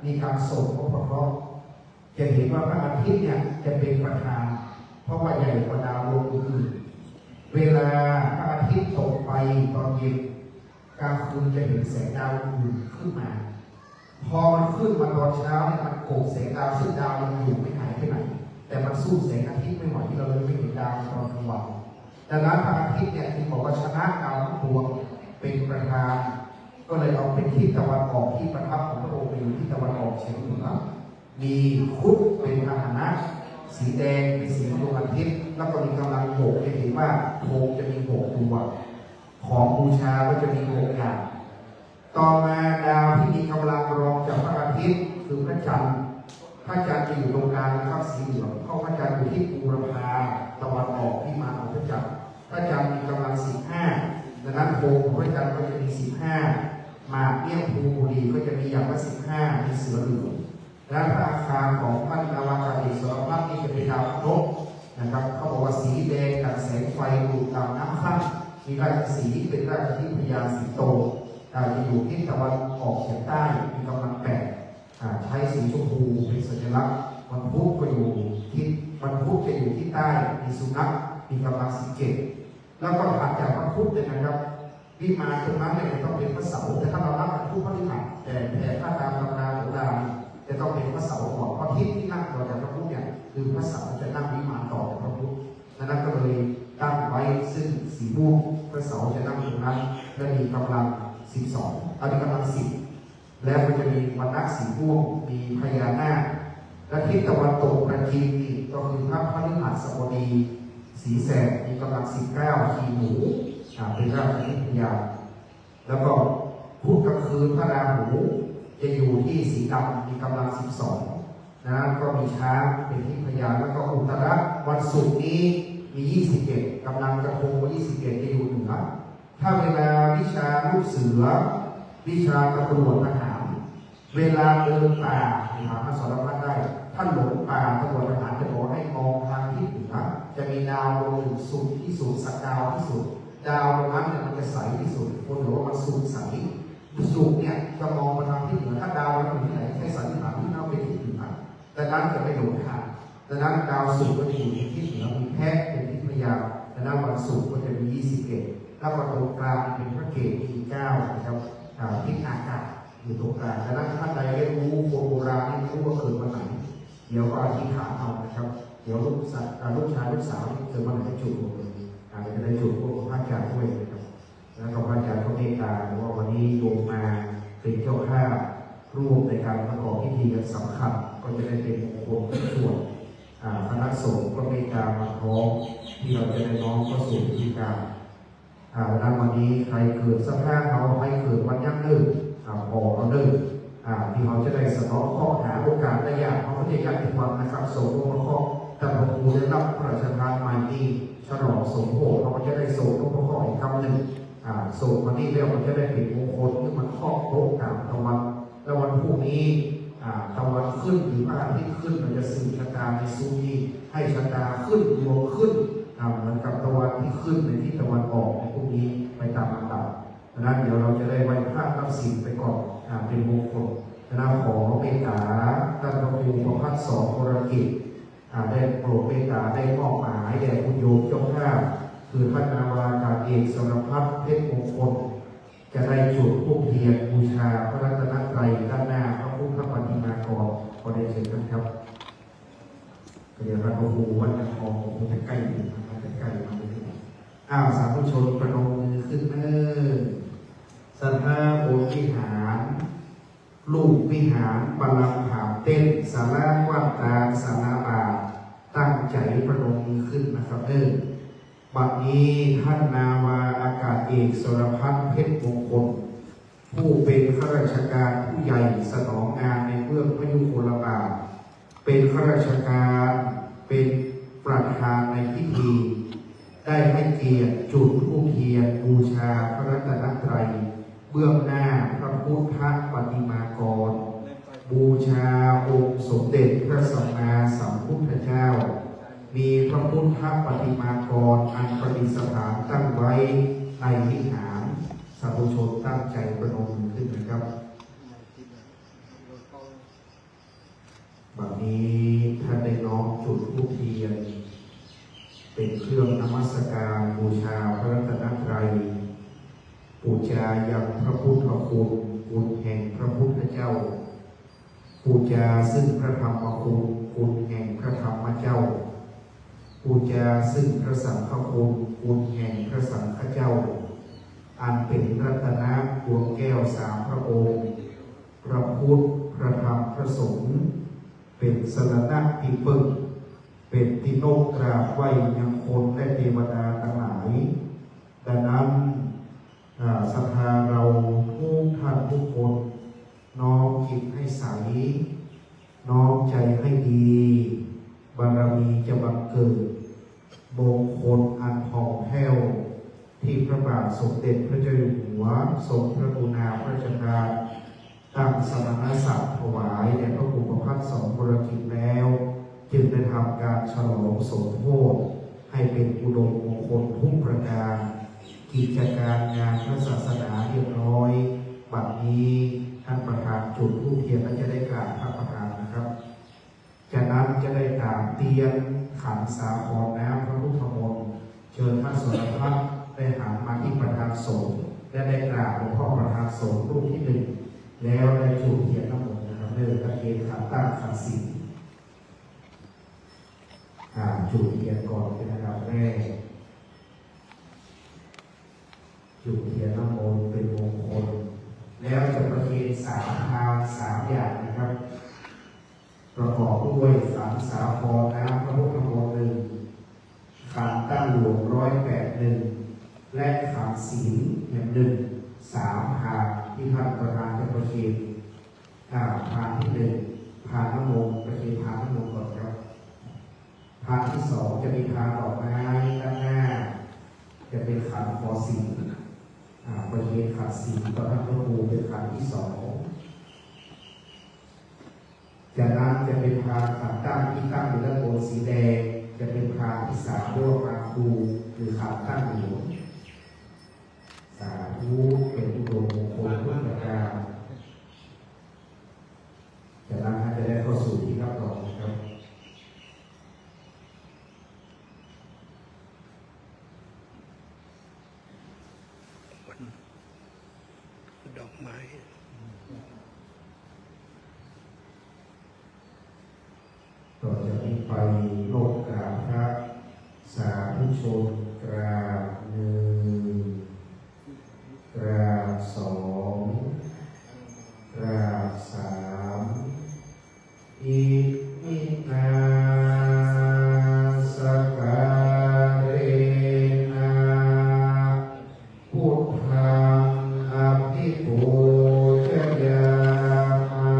มีการส่งเพราะจะเห็นว่าพระอาทิตย์เนี่ยจะเป็นประธานเพราะว่าใหญ่กว่าดาวดวงอื่นเวลาพระอาทิตย์ตกไปตอนเย็นกลางคืนจะเห็นแสงดาวอื่นขึ้นมาพอมันขึ้นมาตอนเช้าเนี่ยมันโกบแสงดาวซึ่งดาวมันอยู่ไม่หายไปไหนแต่มันสู้แสงอาทิตย์ไม่ไหวที่เราเลยไม่เห็นดาวตอนกลางวันดังนั้นพระอาทิตย์เนี่ยที่บอกว่าชนะดาวทั้งดวงเป็นประธานก็เลยเอาเป็นทิศตะวันออกที่ประทับของพระองค์อยู่ที่ตะวันออกเฉียงเหนือมีครุฑเป็นพาหนะสีแดงเป็นสีดวงอาทิตย์แล้วก็มีกำลังโบกจะเห็นว่าโบกจะมีโบกตัวของบูชาก็จะมีโบกอย่างต่อมาดาวที่มีกำลังรองจากพระอาทิตย์คือพระจันทร์พระจันทร์จะอยู่ตรงกลางนะครับสีเหลืองเพราะพระจันทร์อยู่ที่บูรพาตะวันออกที่มาของพระจันทร์พระจันทร์มีกำลัง15ดังนั้นโบกของพระจันทร์ก็จะมี15มาเมี่ยงภูบุรีก็จะมีอย่างละ15มีเสือเหลืองและพระอาคารของพระนาวากาศเอกสรพัฒน์นี่จะเป็นดาวครบนะครับเขาบอกว่าสีแดงกับแสงไฟดูดตามน้ำข้างมีราชสีห์เป็นราชธิพยาสิงโตจะอยู่ที่ตะวันออกเฉียงใต้มีกำลัง8ใช้สีชมพูเป็นสัญลักษณ์วันพุธก็อยู่ที่วันพุธจะอยู่ที่ใต้มีสุนัขมีกำลัง17แล้วก็ถัดจากวันพุธเนี่ยนะครับวิมานตรงนั้นเนี่ยต้องเป็นพระเสาร์แต่ถ้าเรานับเป็นผู้พฤหัสแต่ถ้าตามตำราโบราณจะต้องเป็นพระเสาร์ก่อนเพราะทิศที่นั่งต่อจากพระพุธเนี่ยคือพระเสาร์จะนั่งวิมานต่อจากพระพุธนั้นก็เลยตั้งไว้ซึ่งสีม่วงพระเสาร์จะนั่งตรงนั้นและมีกำลัง12มีกำลัง10แล้วมันจะมีวรรณะสีม่วงมีพญานาคและทิศตะวันตกประทีปนี่ก็คือพระพฤหัสบดีสีแสดมีกำลัง19ขีหมูเป็นราชธิพยาแล้วก็พุธกลางคืนพระราหูจะอยู่ที่สีดำมีกำลัง12นะก็มีช้างเป็นที่พยานแล้วก็อุตระวันศุกร์นี้มี21กำลังกระทง21จะอยู่เหนือถ้าเวลาวิชาลูกเสือวิชาตำรวจทหารเวลาเดินป่าหาพระสรพัฒน์ได้ท่านหลงป่าตำรวจทหารจะบอกให้มองทางที่เหนือจะมีดาวดวงหนึ่งสูงที่สุดสักดาวที่สุดดาวดวงนั้นเนี่ยมันจะใสที่สุดคนบอกว่ามันสูงใสสูงเนี่ยจะมองมาทางที่เหนือถ้าดาวมันอยู่ที่ไหนให้สันนิษฐานที่นั่นเป็นที่เหนือดังนั้นจะไม่หลงทางดังนั้นดาวศุกร์ก็จะอยู่ที่เหนือมีแพะเป็นที่พยาดังนั้นวันศุกร์ก็จะมี21แล้วก็ตรงกลางเป็นพระเกศมี9นะครับทิศอากาศอยู่ตรงกลางดังนั้นท่านใดไม่รู้คนโบราณไม่รู้ว่าเกิดวันไหนเดี๋ยวก็อธิษฐานเอานะครับเดี๋ยวลูกชายลูกสาวเกิดวันไหนจุดหมดเลยจะได้จุดพวกพระอาจารย์ด้วยนะครับแล้วก็พระอาจารย์ก็เมตตาว่าวันนี้โยมมาเป็นเจ้าภาพร่วมในการประกอบพิธีกันสำคัญก็จะได้เป็นมงคลทุกส่วนคณะสงฆ์ก็เมตตามาพร้อมที่เราจะได้น้อมเข้าสู่พิธีการดังวันนี้ใครเกิดสัก5เขาให้เกิดวันยั่งยืนพอเราเดินที่เขาจะได้สนองข้อหาโอกาสได้ยากเขาไม่ได้ยากทุกวันนะครับสงฆ์องค์ข้อแต่พระครูได้รับพระราชทานมาดีฉลองสมโภชเขาจะได้โศกองค์ข้ออีกคำหนึ่งโศกวันนี้แล้วมันจะได้เป็นมงคลที่มันครอบโต๊ะกลางตะวันแล้ววันพรุ่งนี้ตะวันขึ้นหรือพระอาทิตย์ขึ้นมันจะสื่อชะตาในซูนีให้ชะตาขึ้นดวงขึ้นเหมือนกับตะวันที่ขึ้นในที่ตะวันออกในพรุ่งนี้ไปตามลำดับดังนั้นเดี๋ยวเราจะได้ไหว้พระรับศีลไปก่อนเป็นมงคลดังนั้นขอเมตตาท่านพระครูประภัสสรวรกิจได้โปรดเมตตาได้มอบหมายแด่คุณโยมเจ้าภาพคือท่านนาวากาศเอกสรพัฒน์เพชรมงคลจะได้จุดธูปเทียนบูชาพระรัตนตรัยด้านหน้าพระพุทธปฏิมากรขอได้เชิญท่านครับเดี๋ยวพระครูวัดนครผมจะใกล้อยู่นะครับจะใกล้มาเลยสาธุชนประนมมือขึ้นศรัทธาโอวิหารลูกวิหารบาลังถามเต้นสาราวัดตาสาราบาตั้งใจประนมมือขึ้นนะครับบัดนี้ท่านนาวาอากาศเอกสรพัฒน์เพชรมงคลผู้เป็นข้าราชการผู้ใหญ่สนองงานในเบื้องพยุคลบาทเป็นข้าราชการเป็นประธานในพิธีได้ให้เกียรติจุดธูปเทียนบูชาพระรัตนตรัยเบื้องหน้าพระพุทธปฏิมากรบูชาองค์สมเด็จพระสัมมาสัมพุทธเจ้ามีพระพุทธปฏิมากรอันประดิษฐานตั้งไว้ในวิหารสาธุชนตั้งใจประนมมือขึ้นนะครับ บัดนี้ท่านได้น้อมจุดธูปเทียนเป็นเครื่องนมัสการบูชาพระรัตนตรัยบูชายังพระพุทธคุณคุณแห่งพระพุทธเจ้าบูชาซึ่งพระธรรมคุณคุณแห่งพระธรรมเจ้าบูชาซึ่งพระสังฆคุณคุณแห่งพระสังฆเจ้าอันเป็นรัตนะดวงแก้วสามพระองค์พระพุทธพระธรรมพระสงฆ์เป็นสรณะที่พึ่งเป็นที่โนกกราบไหวยังคนและเทวดาทั้งหลายดังนั้นศรัทธาเราทุกท่านทุกคนน้อมจิตให้ใสน้อมใจให้ดีบารมีจะบังเกิดมงคลอันผ่องแผ้วที่พระบาทสมเด็จพระเจ้าอยู่หัวทรงพระกรุณาพระราชทานตั้งสมณศักดิ์ถวายแด่พระภูมิพระสองบรกิจแล้วจึงได้ทำการฉลองสมโภชให้เป็นอุดมมงคลทุกประการกิจการงานพระศาสนาเรียบร้อยบัดนี้ท่านประธานจุดธูปเทียนและจะได้กราบพระประธานนะครับจากนั้นจะได้กราบเตียนขันสาครน้ำพระพุทธมนต์เชิญท่านสรพัฒน์ได้หันมาที่ประธานสงฆ์และได้กราบหลวงพ่อประธานสงฆ์รูปที่หนึ่งแล้วได้จุดเทียนทั้งหมดนะครับเดินตะเกียงขันตั้งขันศีลจุดเทียนก่อนเป็นอันดับแรกจุดเทียนน้ำมนต์เป็นมงคลแล้วจะประเคนสามทางสามอย่างนะครับประกอบด้วยขันสาครน้ำพระพุทธมนต์หนึ่งขันตั้งหลวง181และขันศีลอย่างหนึ่งสามทางที่ท่านประธานจะประเคนทางที่หนึ่งทางน้ำมนต์ประเคนทางน้ำมนต์ก่อนครับทางที่สองจะมีทางดอกไม้ด้านหน้าจะเป็นขันขอศีลประเคนขันศีลต่อท่านพระครูเป็นขันที่สองจากนั้นจะเป็นทางขันตั้งที่ตั้งอยู่ด้านบนสีแดงจะเป็นทางที่สามเรียกว่าทางครูหรือขันตั้งอยู่สาธุเป็นอุดมมงคลทุกประการจากนั้นท่านจะได้เข้าสู่ที่รับรองครับดอกไม้ต่อจากนี้ไปโลกกราบพระสาธุชนกราบหนึ่งกราบสองกราบสามอิมินาสการเรนะพุทธังอภิปูชยามา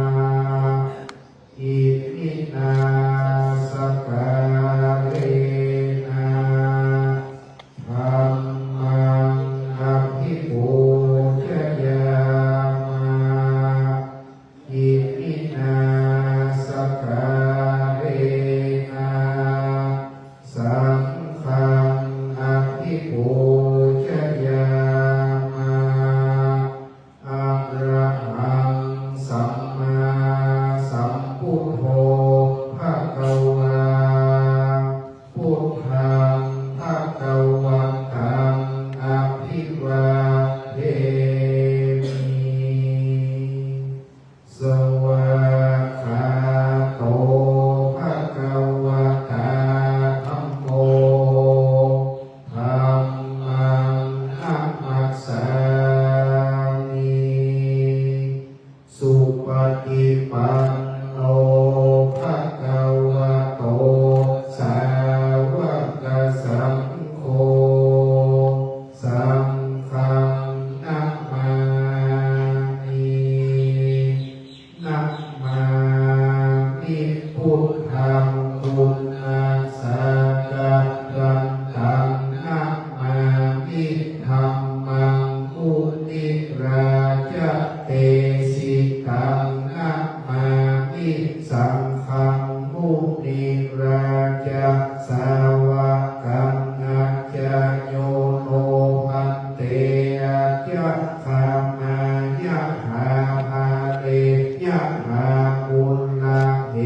อิมินาสการเรนะธัมมังอภิปูชยามาอิมินาสการเรนะสังฆังอภิปูชยามาอะระหังสัมมาสัมพุทโธภะคะวาพุทธังภะคะวันตังอภิวาเทมิสวากขาโตภะคะวะตาธัมโมธัมมังนัมมัสสามิสุปฏิปันโนภะคะวะโตสาวกสังโฆสังฆังนัมมามินัมมามิพุทธังคุณาสากัปปันตังนัมมามิธัมมังมุนิราชเตสิตังนัมมามิสังฆังมุนิราชสาวกังนัจจโยโนภันเตอะยัคขามายะหาภาเรยะหามุลลาเท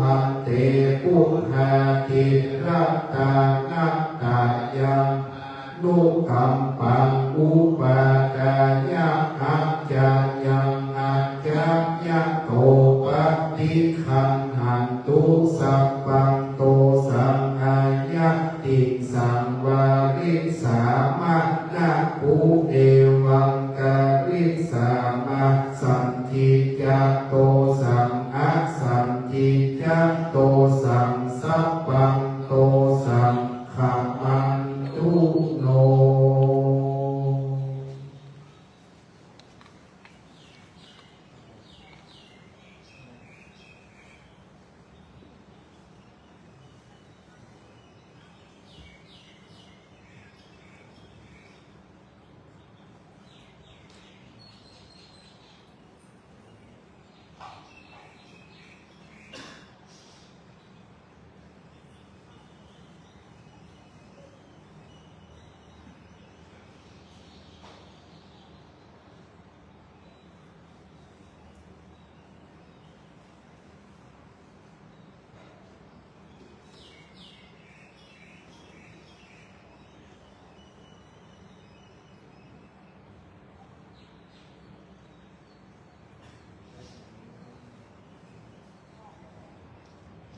หันเตปุหหาติรัตตานัตตายังนุกัมปังอุปาทายะอัจจายังอัจจายะโตปฏิคันหันตุสัพพังโตสังอายะติสังวาริสามะนะภูเอวังกาลิสามะสันติจักโตสังอัสสันติจักโตสังสัพพังโตสังขัมมังตุโน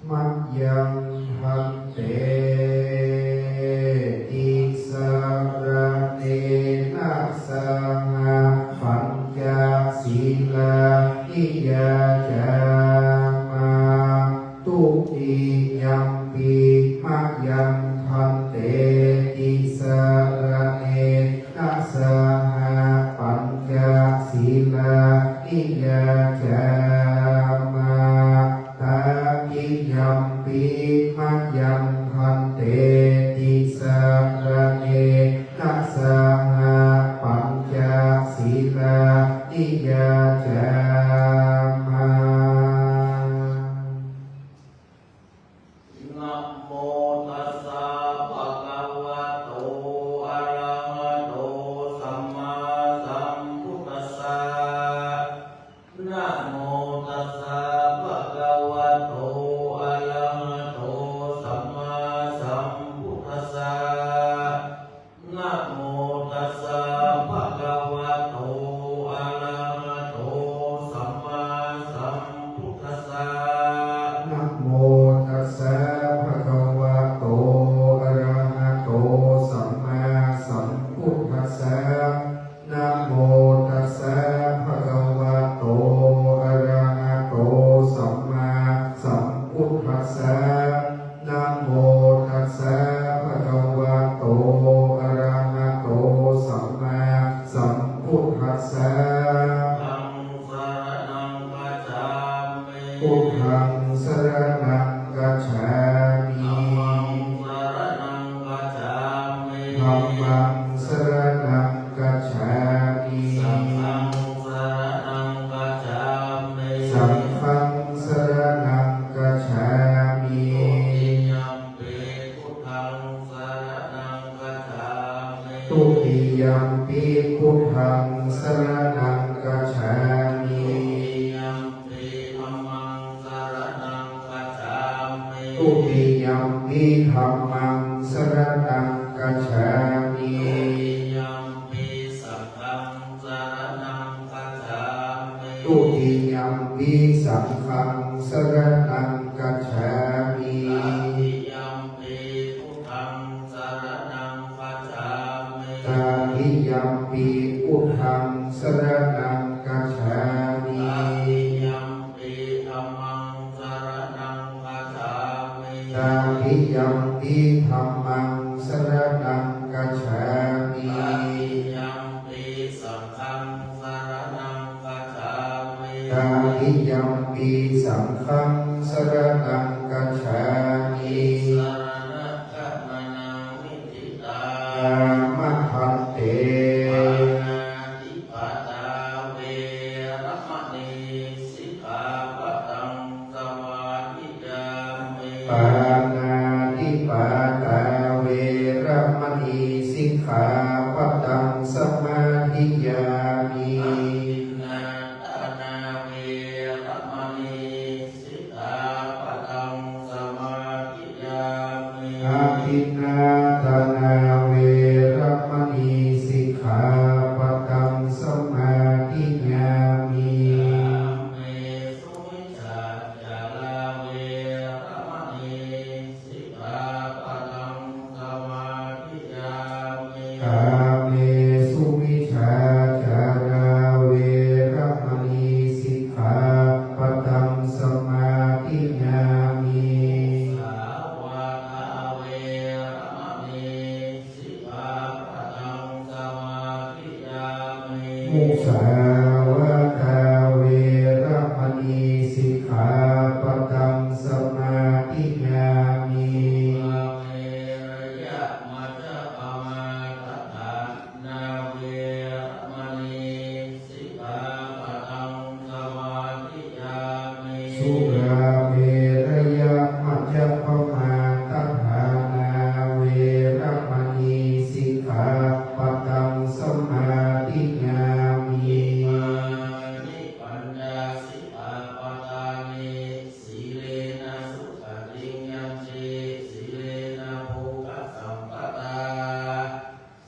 มัจยังหันเตติสระเนนะสหะปัญจศีลานิยาจามาตุติยัมปิมัจยังหันเตติสระเนนะสหะปัญจศีลานิยาจามายัมปิมัจยังพันเตติสระเนนะสหะปัญจศีลานิยาจามานะโมตัสสะภะคะวะโตอะระหะโตสัมมาสัมพุทธัสสะนะโมตัสสะภะคะวะโตอะระหะโตสัมมาสัมพุทธัสสะนะโมตัสสะภะคะวะโตอะระหะโตสัมมาสัมพุทธัสสะนะโมตัสสะภะคะวะโตอะระหะโตสัมมาสัมพุทธัสสะนะโมตัสสะภะคะวะโตอะระหะโตสัมมาสัมพุทธัสสะนะโมตัสสะภะคะวะโตอะระหะโตสัมมาสัมพุทธัสสะธังสรณังคัจฉามิ พุทธังสรณังกัจฉามิ ธัมมังสรณังคัจฉามิ ธัมมังสรณังกัจฉามิ สังฆังสรณังคัจฉามิ สังฆังสรณังกัจฉามิ ยัมปิพุทธังสรณังคัจฉามิ ตุติยัมปิพุทธังสรณังกัจฉามิ ยัมปิธัมมังสรณังคัจฉามิ ตุติยัมปิธัมมังสรณังกัจฉามิ ยัมปิสังฆังสรณังคัจฉามิ ตุติยัมปิสังฆังสรณังกัจฉามิ ตติยัมปิพุทธังสรณังคัจฉามิ ตาทิยัมปิพุทธังสรณังกัจฉามิ ตติยัมปิธัมมังสรณังคัจฉามิ ตาทิยัมปิธัมมังสรณังกัจฉามิ ตติยัมปิสังฆังสรณังคัจฉามิ ตาทิยัมปิสังฆังสรณังกัจฉามิ สรณะกัมมนังนิติตา อามะพันเต ปานาติปาตาเวรมณีสิกขาปะทังสมาธิยามิ ปานาติปาตาเวรมณีสิกขาปะทังสมาธิยามิ อาทินนาทานาเวรมณีสิกขา ธิยามิ สาวกาเวรมณีสิกขาปะทังสมาธิยามิ มุสาวกาเวรมณีสิกขาปะทังสมาธิยามิ อาเมรยะมัจจปมาทัฏฐานาเวรมณีสิกขาปะทังสมาธิยามิ สุราเมรยมัจจปมาทัฏฐานาเวรมณีสิกขาปะทังสมาธิยามิ มานิปัญญาสิกขาปะทานิสีเลนะสุขติยัมปิสีเลนะโภคสัมปตา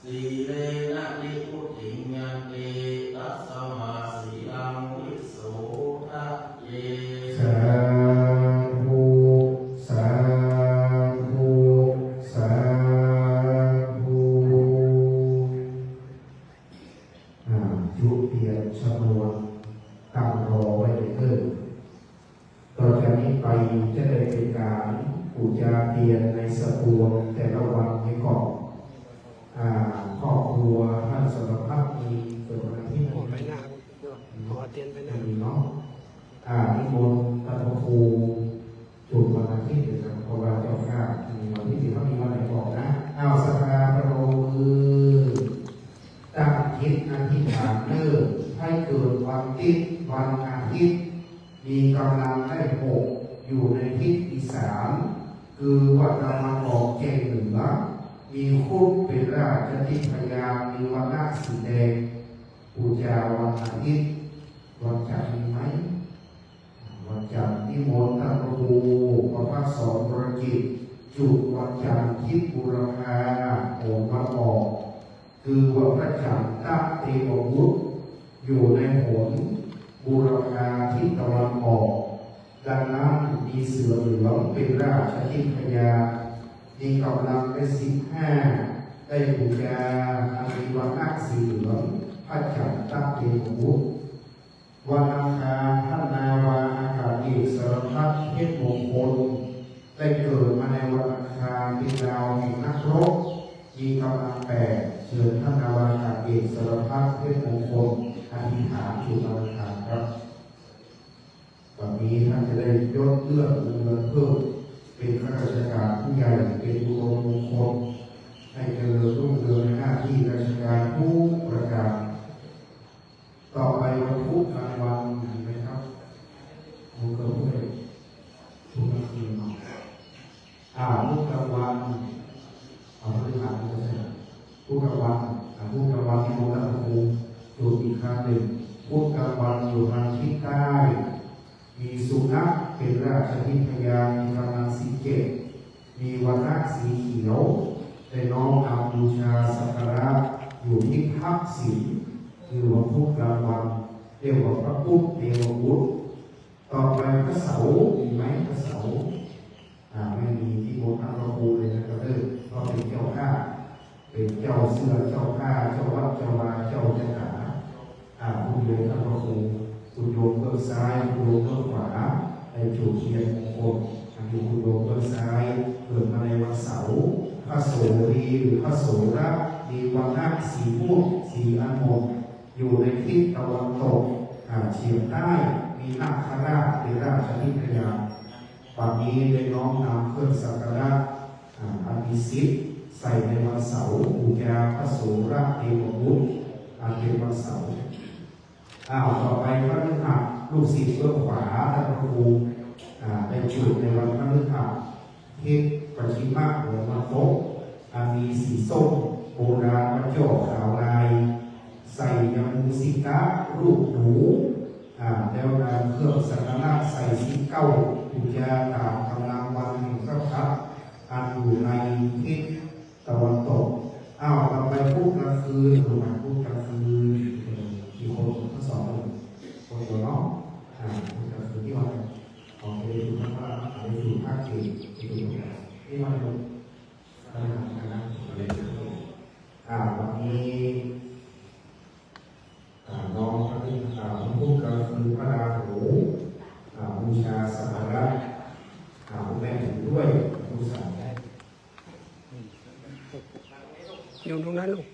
สีเลนะนิพุตติยัมปิตัสสมาสีลังวิโสทะเย สาธุสาธุสาธุจุเปลี่ยนชนวนตั้งรอไว้เลยเถิดต่อจากนี้ไปจะได้เป็นการปูชาเปลี่ยนในสตวงแต่ละวันให้ก่อนครอบครัวท่านสมภาพมีเกิดวันที่ ขอไปหน้าขอเตียนไปหน้า มีเนาะนิมนต์พระครูจุดวันอาทิตย์นะครับเพราะว่าเจ้าข้ามีวันที่10เขามีวันไหนบอกนะสภาประโลมือตั้งจิตอธิษฐานเลิกให้เกิดวันติดวันอาทิตย์มีกำลังได้6อยู่ในทิศอีสานคือวัดตะวันออกเฉียงเหนือมีคุดเป็นราชทิพยามีวันนาคสีแดงปูชาวันอาทิตย์วันจันทร์มีไหมวันจันทร์นิมนต์ท่านพระครูประภัสสรบรกิจจุดวันจันทร์ทิศบุรพาโหมมาออกคือวันพระจันทร์ตั้งเทววุฒิอยู่ในโหนบุรพาทิศตะวันออกดังนั้นมีเสือเหลืองเป็นราชทิพยามีกำลังได้15ได้บูชาอาภิวัณสีเหลืองพระจันทร์ตั้งเทววุฒิวันอังคารท่านนาวาอากาศเอกสรพัฒน์เพชรมงคลได้เกิดมาในวันอังคารเป็นดาวแห่งนักรบมีกำลัง8เชิญท่านนาวาอากาศเอกสรพัฒน์เพชรมงคลอธิษฐานจุดวันอังคารครับวันนี้ท่านจะได้ยศเลื่อนเงินเพิ่มเป็นข้าราชการผู้ใหญ่เป็นบุรุษมงคลให้เจริญรุ่งเรืองในหน้าที่ราชการทุกประการต่อไปวันพุธกลางวันเห็นไหมครับผมก็พูดเลยทุกนาทีเนาะพุธกลางวันพฤหัสก็ใช่พุธกลางวันพุธกลางวันที่โมนาครูจุดอีกครั้งหนึ่งพุธกลางวันอยู่ทางทิศใต้มีสุนัขเป็นราชทิพยามีกำลัง17มีวันนักสีเขียวได้น้อมนำบูชาสักการะอยู่ที่ทักษิณคือวันพุธกลางวันเรียกว่าพระพุทธเทววุฒิต่อไปพระเสาร์มีไหมพระเสาร์ไม่มีที่โบราณพระครูเลยนะครับก็เป็นเจ้าข้าเป็นเจ้าเสื้อเจ้าข้าเจ้าวัดเจ้าวาเจ้าจักรผู้โยมท่านพระครูคุณโยมเบื้องซ้ายคุณโยมเบื้องขวาในจุดเทียนมงคลอยู่คุณโยมเบื้องซ้ายเกิดมาในวันเสาร์พระโสรีหรือพระโสระมีวันนักสีม่วงสีอันมนอยู่ในทิศตะวันตกเฉียงใต้มีนาคราชเป็นราชทิพยาวันนี้ได้น้อมนำเครื่องสักการะอภิสิทธิ์ใส่ในวันเสาร์บูชาพระโสระเทววุฒิเป็นวันเสาร์ต่อไปพระฤหัสลูกศิษย์เบื้องขวาท่านพระครูได้จุดในวันพระฤหัสทิศปัจฉิมหัวมาโตมีสีส้มโบราณวัจโจขาวลายใส่ยามูสิกะรูปหนูแล้วนำเครื่องสักการะใส่สีเก้าบูชาตามกำลังวันแห่งพระพักตร์อันอยู่ในทิศตะวันตกต่อไปพูดกลางคืนหรือพูดกลางคืนกี่คนทั้งสองคนเดียวเนาะพูดกลางคืนที่วันออกไปดูข้างล่างไปดูภาคเอกที่ดูที่วันนี้วันนี้น้องพระที่พูดกลางคืนพระราหูบูชาสักการะ อยู่ตรงนั้นลูก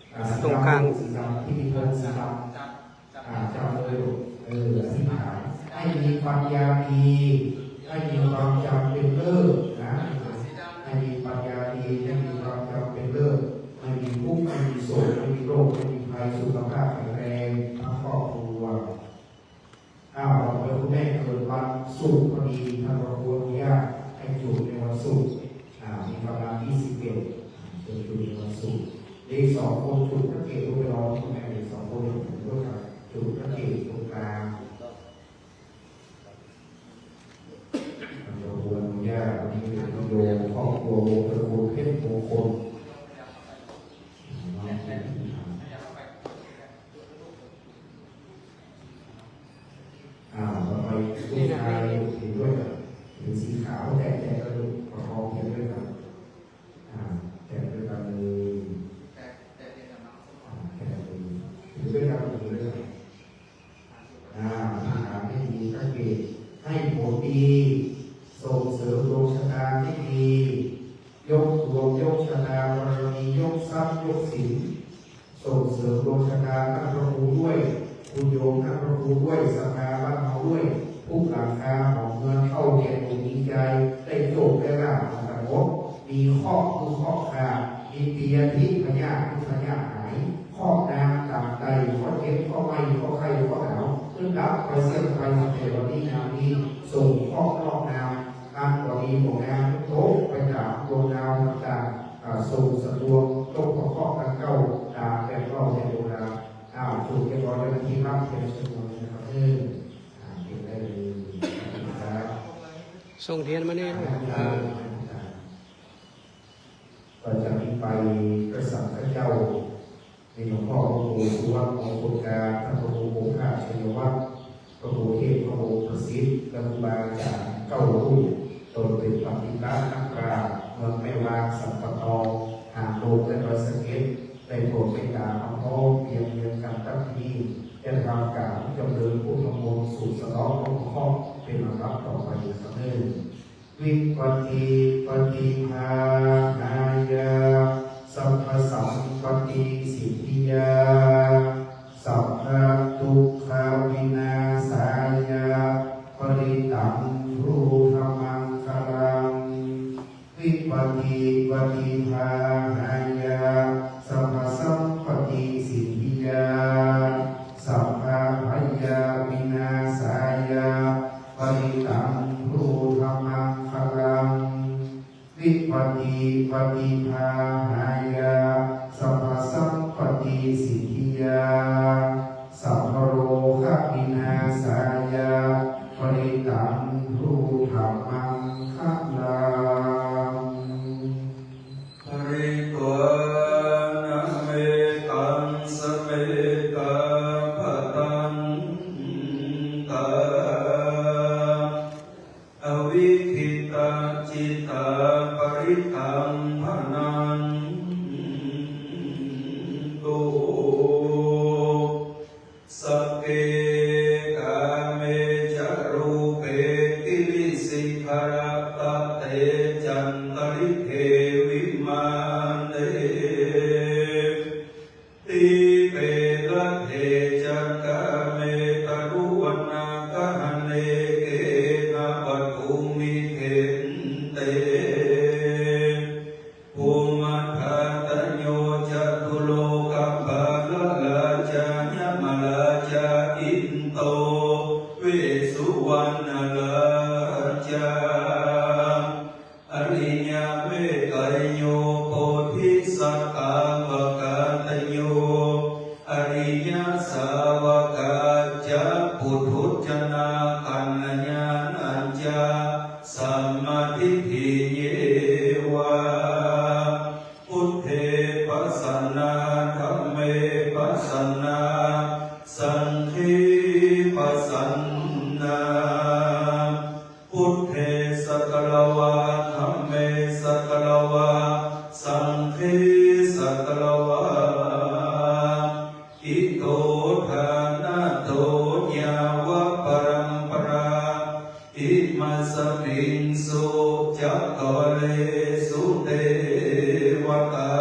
ตรงกลาง สีดำที่มีโพธิ์สีดำจำเลยลูกอธิษฐานให้มีปัญญาดีให้มีความจำเป็นเลิศนะให้มีปัญญาดีให้มีความจำเป็นเลิศไม่มีทุกข์ไม่มีโศกไม่มีโรคไม่มีภัยสุขภาพแข็งแรงทั้งครอบครัวเราเป็นคุณแม่เกิดวันศุกร์พอดีทางครอบครัวนี้ให้จุดในวันศุกร์มีกำลัง21จุดในวันศุกร์เลข2คนจุดพระเกศรูปรอคุณแม่เลข2คนด้วยกันจุดพระเกศตรงกลางทางครอบครัวนี้มีโยมครอบครัวตระกูลเพชรมงคลต่อไปลูกชายเห็นด้วยเป็นสีขาวแตะกระดูกประคองเขียนด้วยกันแตะด้วยกันเลยแตะด้วยกันเลยทหารให้มีพระเกศให้ผลดีส่งเสริมดวงชะตาให้ดียกดวงยกชะตาบารมียกทรัพย์ยกสินส่งเสริมดวงชะตาท่านพระครูด้วยคุณโยมท่านพระครูด้วยสภาบ้านเราด้วยผู้หลังคาของเงินเข้าเรียนดีใจได้โชคได้ลาภสมบมีข้อคือข้อขาดมีเปียทิพยาธิพยาหายข้อน้ำต่างใดข้อเจ็บข้อไม่ข้อไข้ข้อหนาวขึ้นรับไปเสียไปเทวนี้นานี้ส่งข้อนอกน้ำการบริโภคน้ำโต๊ะไปถามดวงดาวต่างๆส่งสะดวกโต๊ะข้อกันเก้าดาวแต่ก็ในดวงดาวถูกเรียบร้อยแล้วที่รับเป็นจำนวนนะครับเก็บได้เลยนะครับ ส่งเทียนมานี่ลูก ก็จะมีไปกระสับกระเจ้าในหลวงพ่อพระครูสุวัฒน์มงคลการท่านพระครูโมฆะชัยวัฒน์พระครูเทพพระครูประสิทธิ์และครูบาอาจารย์เก้ารูปตนเป็นปฏิบัตินักปราชญ์เมืองแม่วางสัมปทองหางโลกและดอยสะเก็ดได้โปรดเป็นตาอัมพงเพียงเรียนกันตั้งที่จะทำการจำเริญผู้ทำบุญสู่สนองของข้อเป็นลำดับต่อไปเสมอวิปัสปฏิภาณายาสัพพสัมปติสิทธิยาสัพพทุกขาวินาศายาปริตังรูธรรมังคลังวิปัสปฏิภาณายาสัพพสัมปติสิทธิยาสัพพพยาวินาศายาปริตังรูธรรมังคลังวิปัสปฏิภาณายาสัพพสัมปติสิทธิยาสัพพโรควินาศายาปริตังรูธรรมังคลังปริตัวนะเมตังสเมตาภตังตาอวิคิตาจิตาปริตังพนันตุสัพเพกาเมจารูเปกิริสิขารตะเตจันตริเทวิมาเนติเปละเทจักะเมตรุวันนากะหะเนเกนะปทุมิเทนเตภูมิทัตโยจัตุโลกัปปะละลาจายมะลาจาอินโตเวสุวรรณลาจาอริยเมตโยโพธิสักขาวกาตโยอริยสาวกาจะปุถุชนาคันญาณัญจาสัมมาทิฏฐิเยวะพุทเทปัสสนาธัมเมปัสสนาสังฆิปัสสนาพุทเทสักลวะธัมเมสักลวะสังฆิสักลวะอิโตทานะโตญาวะปรัมปราอิมัสมิงสุจักขวเลสุเทวตา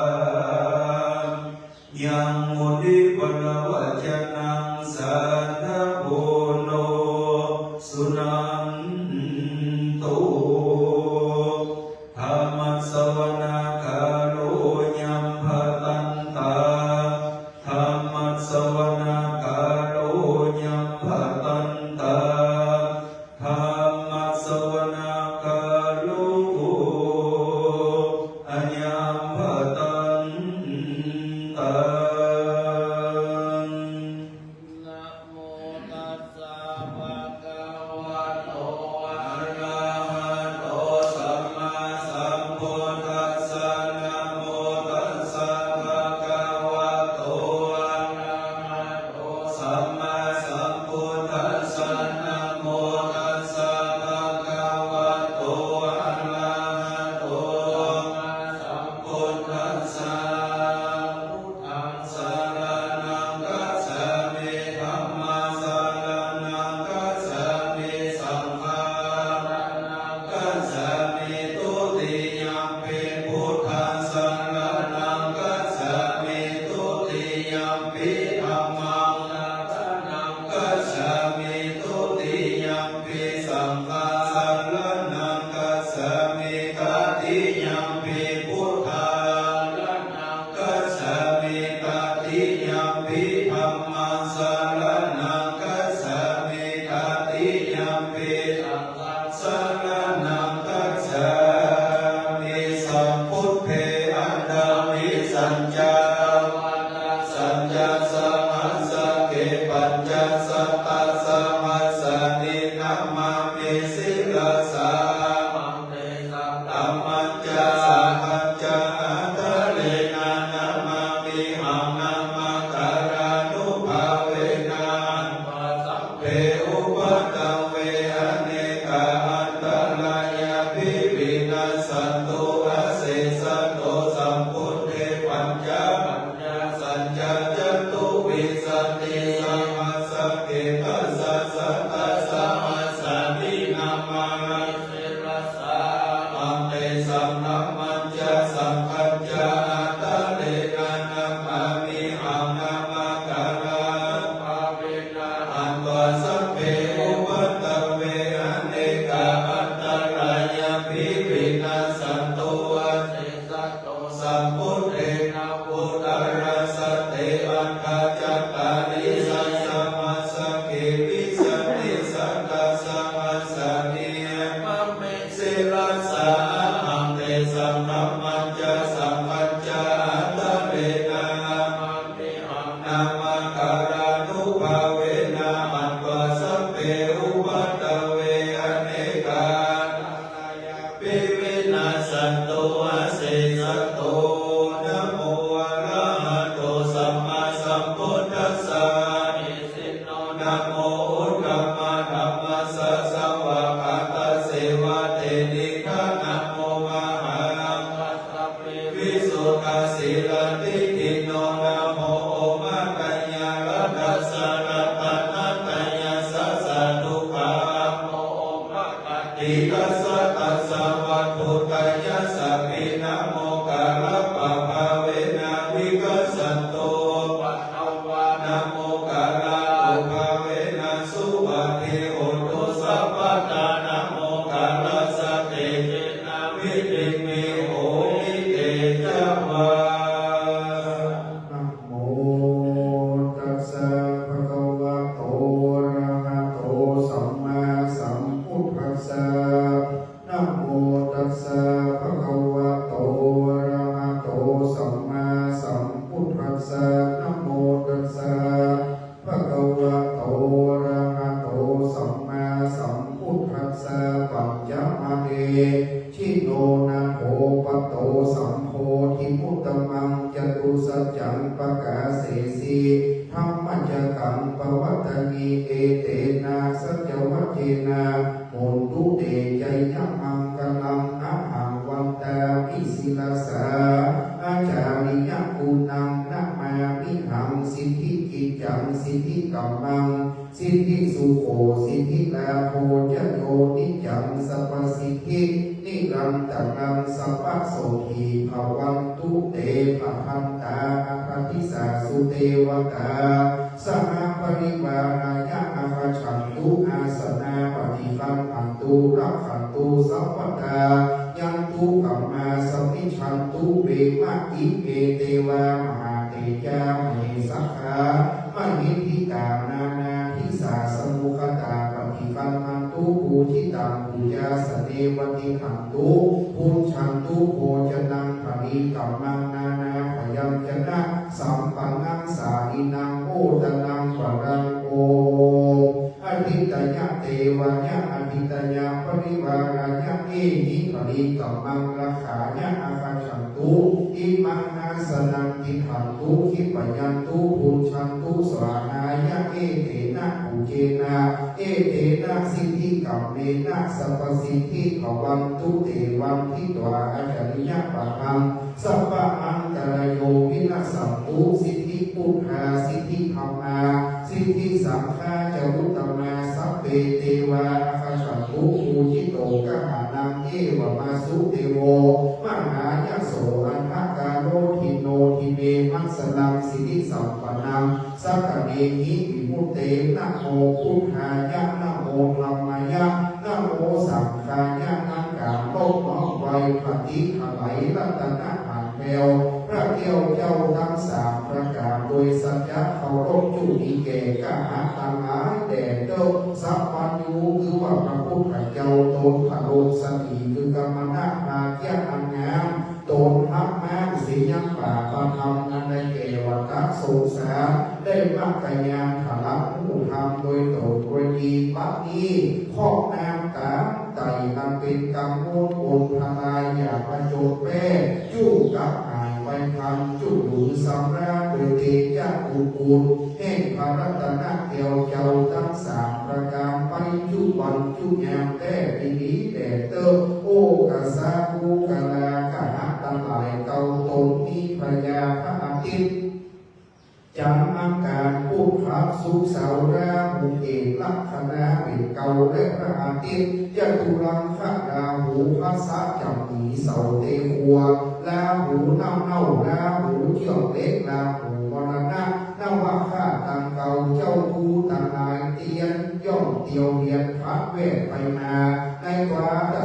วินาสันตุวัสสิสัตโตสัมพุทเทนะพุทธรัสสะเตอัคคาจัตตาริสัสสะมัสสะเกวิสันติสัตตะสัมมัสสะเนมะเมสิรัสสะหังเตสัมมัมมัจจะสัมปัญจาตะเวนะมังติหังนามังการานุภาเวนะอัตวะสัพเพอุปัตตเวอเนกาปิวินาสันตุอาเสสัตโตนะโมอะระหะโตสัมมาสัมพุทธัสสะอิสิโนนะโมอุตตมะธัมมัสสะสวะคาตะเสวะเตนิฆะนะโมมหามัสสะปิวิสุทธัสสิลติทิโนนะโมโอมะกัญญารัตถสระปันนัตยาสัสสะทุกขาโมโอมะกัตติตัสสะตัสสะวัตถุกัญญาสัพพินะโมกะระปะภาเวนะวิกัสสันโตปัตตวานะโมกะระอุภาเวนะสุปฏิโหตุสัพพะตานะโมกะระสะเตเจนะวิติเมโหมิเตจะวา นะโมตัสสะภะคะวะโตอะระหะโตสัมมาสัมพุทธัสสะนะโมตัสสะภะคะวะโตอะระหะโตสัมมาสัมพุทธัสสะนะโมตัสสะภะคะวะโตอะระหะโตสัมมาสัมพุทธัสสะปัญจมะเนชิโนนะโภปะโตสัมโพธิมุตตมังจตุสัจจังปะกาเสสีธัมมัจจกังปวัตตนีเอเตนะสัจวัจเจนะโหตุเตจัยยัมังกลังนะหังวันตาวิสิลสาอาจาริยกุณังนะมามิหังสิทธิกิจจังสิทธิกัมมังสิทธิสุโขสิทธิลาโภจโยนิจังสัพพสิทธินิรันตรังสัพพโสทีภวันตุเตภคันตาอภติสาสุเทวตาสหปริวารายะอาภฉันตุอาสนาปฏิคันอันตุรักขันตุสัพพตายันตุกัมมาสมิชันตุเวมะอิเกเตวามหาเตจามหิสัคขามหิทิกานานาทิสาสมุขตาปฏิคันอันตุภูชิตังภูยาสเนวติขันตุภูชันตุโภชนังภริกัมมังนานาพยัญชนะสัมปันนังสาอินังโอตนังปรังโออธิตยะเตวะยะอธิตยะปริวารายะเอหิภริกัมมังราขายะอาคัจฉันตุอิมังนาสนังติขันตุขิปยันตุภูชันตุสวานายะเอเตนะภูเจนะเอเตนะสิทธิกัมเมนะสัพพสิทธิภวันตุเตวันทิตวาอาจาริยะปะหังสัพพะอันตรายโยวินัสสัมปุสิทธิปุถาสิทธิธัมมาสิทธิสังฆาจารุตตมาสัพเพเทวาอาคัจฉันตุภูจิโตกหานังเอวมาสุเทโวมหายโสอันทกาโลทิโนทิเมมัสสลังสิทธิสัมปนังสักเนหิวิมุตเตนะโมพุทธายะนะโมธัมมายะนะโมสังฆายะนังกามโลกน้อมไว้ปฏิขไหลรัตนะหันแมวพระเกี่ยวเจ้าทั้งสามประการโดยสัจจะเคารพจุดีแก่กหาตังหายแด่เจ้าสัพพัญญูคือว่าพระพุทธเจ้าตนพระโลสติคือกรรมนาภาเกียรติอันงามตนทักมาสียังป่าประธรรมนันในเกวัตสงสารได้มักกายานขลักผู้ทำโดยตนโดยดีปัจนี้ข้อน้ำตามไต่นันเป็นกรรมมูลอนทลายอย่าประโจทย์แป้จู้กับหายไปพันจุดหลุสัมราโดยเตจาอุปุลแห่งพระรัตนเกี่ยวเจ้าทั้งสามประการไปจุบันจุยามแต่ปีนี้แต่เติมโอกาสาภูกลากะหะตั้งหลายเก่าตนมีพยาพระอาทิตย์จำอาการพูดครับสุขสาวราหุเอกลักษณะเป็นเก่าและพระอาทิตย์จะตุลังขะราหูภาษาจำหนีเสาเตหัวลาหูเน่าลาหูเที่ยวเล็กลาหูมรณะน ว่าข้าต่างเก่าเจ้าคูต่างลายเตียนย่อมเตียวเรียนพัดเวทไปมาในกว่าจะ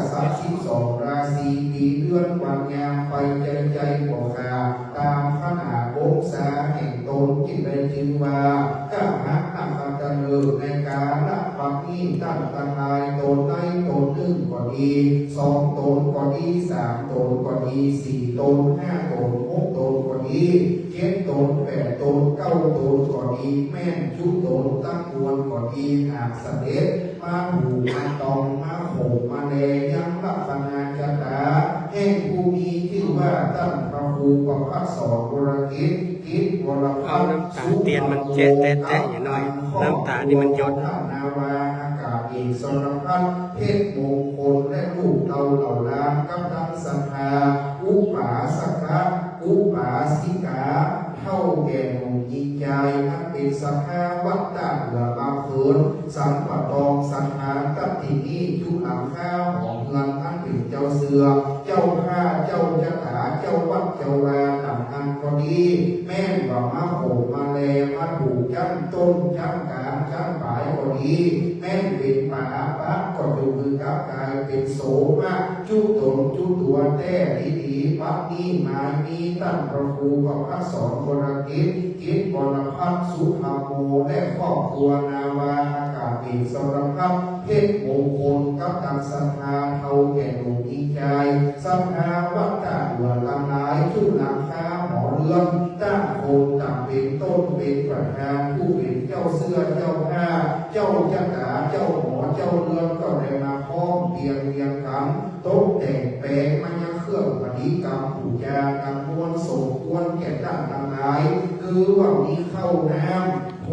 32 ราศีปีเดือนวันยามไปใจบอกขาตามขนาดองศาแห่งตนจิตได้จึงว่าก้าหักนักตะเลิกในการละปักนี้ตั้งต่างลายตนในตนหนึ่งก็ดี2 ตนก็ดี3 ตนก็ดี4 ตน5 ตน6 ตนก็ดี7 ตน8 ตน9 ตนก็ดีแม่นชุดตนตั้งมวลก็ดีหากเสด็จมาหูมาตองมาโหมาแลยังลักษณะจัตตาแห่งผู้มีชื่อว่าตั้งพระภูประภัสสรวรกิจกิจวรพั เอา ฒ น้ำตาเตียนมันเจ๊แตะๆอย่างน้อยน้ำตานี่มันหยด นาวาอากาศเอกสรพัฒน์เพศมงคลและลูกเราเหล่าล้านกำลังศรัทธาอุปาสกะอุปาสิกาเท่าแก่หนุ่มยิงใจนักเป็นสังฆาวัตตะเหลือบาเขินสัมปตองสังหารตัดที่นี้จุหลังข้าวของเงินอันเป็นเจ้าเสือเจ้าข้าเจ้าจตาเจ้าวัดเจ้าลาต่างอันก็ดีแม่นว่ามาโหมาแลมาถูกจันต้นจันกลางจันปลายก็ดีแม่นเป็นป่าปักก็ดูมือกับกายเป็นโสมาจุตนจุตัวแต่ดีปักนี้มามีตั้งพระครูกับพระสอนบรกิจกิจบรพัฒน์สุภาโมและครอบครัวนาวาอากาศเอกสรพัฒน์เพชรมงคลกับตังสัทธาเท่าแก่หนุ่มอีใจสัทธาวัดตาหัวลำลายชุดหลังคาหมอเรืองตั้งโคนตั้งเป็นต้นเป็นประธานผู้เป็นเจ้าเสื้อเจ้าผ้าเจ้าจักราเจ้าหมอเจ้าเรืองก็ได้มาพร้อมเพียงเรียงกันตกแต่งแปลงมันยังเครื่องปฏิกรรมบูชากันมวลสมควรแก่ด้านทั้งหลายคือว่ามีข้าวน้ำโภ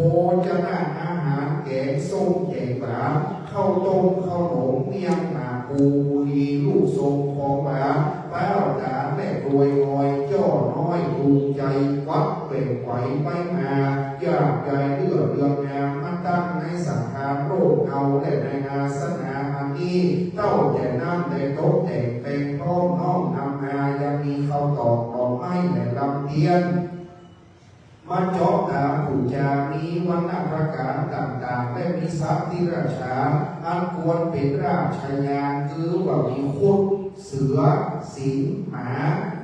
ชนะอาหารแกงส้มแกงหวานข้าวต้มข้าวหนมเมียงหมาปูบุรีลูกทรงของหวานเป้าดาและรวยงอยจ้อน้อยดูใจวัดเปล่งไหวไม่มาอยากใจเลือดเรืองงามมันตั้งในสังขารโรคเงาและในอาสนะอันนี้เต้าแต่น้ำแต่โต๊ะแต่งเป็นพร้อมน้อมนำมายังมีข้าวตอกดอกไม้และลำเทียนมาเจาะตามผู้จามีวันณประการต่างๆและมีทรัพย์ที่ราชาอันควรเป็นราชยานคือว่ามีคุดเสือสิงหมา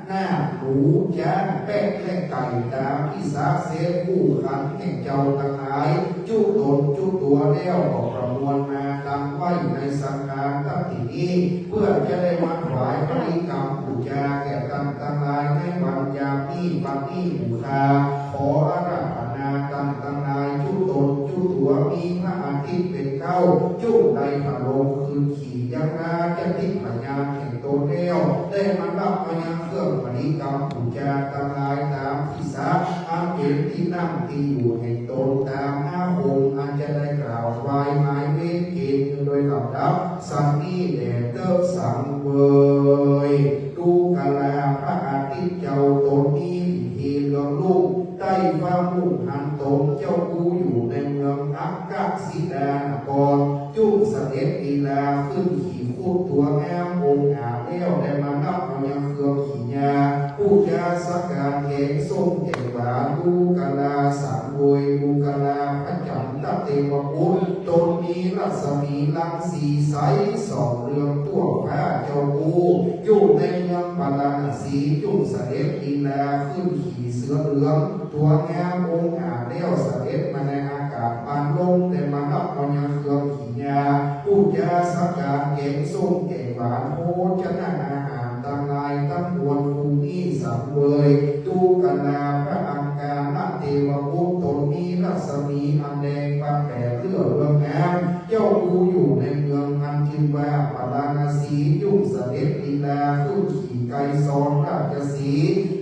หน้าหนูจ้างแป้งและไก่ตามที่สาเสผู้ขันแห่งเจ้าทั้งหลายจุตนจุตัวแล้วก็ประมวลมาตั้งไว้ในสังฆารตั้งที่นี้เพื่อจะได้มาถวายบริกรรมบูชาแก่ตั้งทั้งหลายในวันยามนี้วันนี้บูชาขออาราธนาตั้งทั้งหลายจุตนจุตัวมีพระอาทิตย์เป็นเก้าจุในพระลมคืนขี่ยังราจะติดพญาแห่งตนแล้วได้มารับมายังเครื่องบริกรรมบูชาทั้งหลายตามที่สาอันเป็นที่นั่งที่อยู่แห่งตนตามหน้าองค์อันจะได้กล่าวไว้หมายเวทเกณฑ์โดยลำดับสังนี้แด่เติบสังเวยดูกาลาพระอาทิตย์เจ้าตนนี้มีเรืองลูกใต้ฟ้ามุ่งหันตนเจ้ากูอยู่ในเมืองอักกักศิดานกรจุเสด็จลีลาขึ้นขี่คูดตัวงามองค์อาเลี้ยวได้มานับเอายังเครื่องขี่ยาผู้จาสักการเกงส้มเกงหวานดูกาลาสังเวยดูกาลาพระจันทร์ตะเทวปุตตนมีรัศมีลังสีใสส่องเรืองตัวพระเจ้ากูอยู่ในเมืองปาราณสีจุเสด็จลีลาขึ้นขี่เสือเหลืองตัวงามองค์อาเลี้ยวเสด็จมาในอากาศปานลมได้มานับเอายังเครื่องขี่ยาผู้จาสักการเกงส้มเกงหวานโภชนะอาหารตั้งลายตั้งมวลภูมิสังเวยตูกันนาพระอังคารเทวปุตตนมีรัศมีอันแดงปานแผ่เลือดเรืองงามเจ้ากูอยู่ในเมืองอันทิวาปาราณสีจุเสด็จลีลาขึ้นขี่ไก่ซ้อนราชสี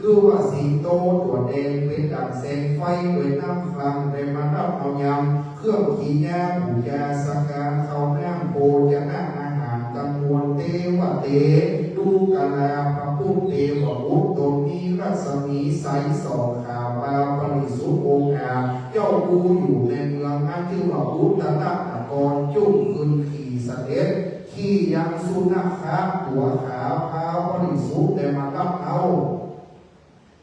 คือว่าสิงโตตัวแดงเป็นดั่งแสงไฟด้วยน้ำคลังได้มารับเอายำเครื่องขี่ยาบูชาสักการเข้าน้ำโพชนะอาหารจำนวนเทวเตดูกาลาพระพุทธเทวบุตรตนมีรัศมีใสส่องข่าวบาปริสุทธิ์องค์อาเจ้ากูอยู่ในเมืองอันชื่อว่าอุตตรกรจุ่มขึ้นขี่เสด็จขี่ยังสุนัขขาตัวขาวพาวบริสุทธิ์ได้มารับเอา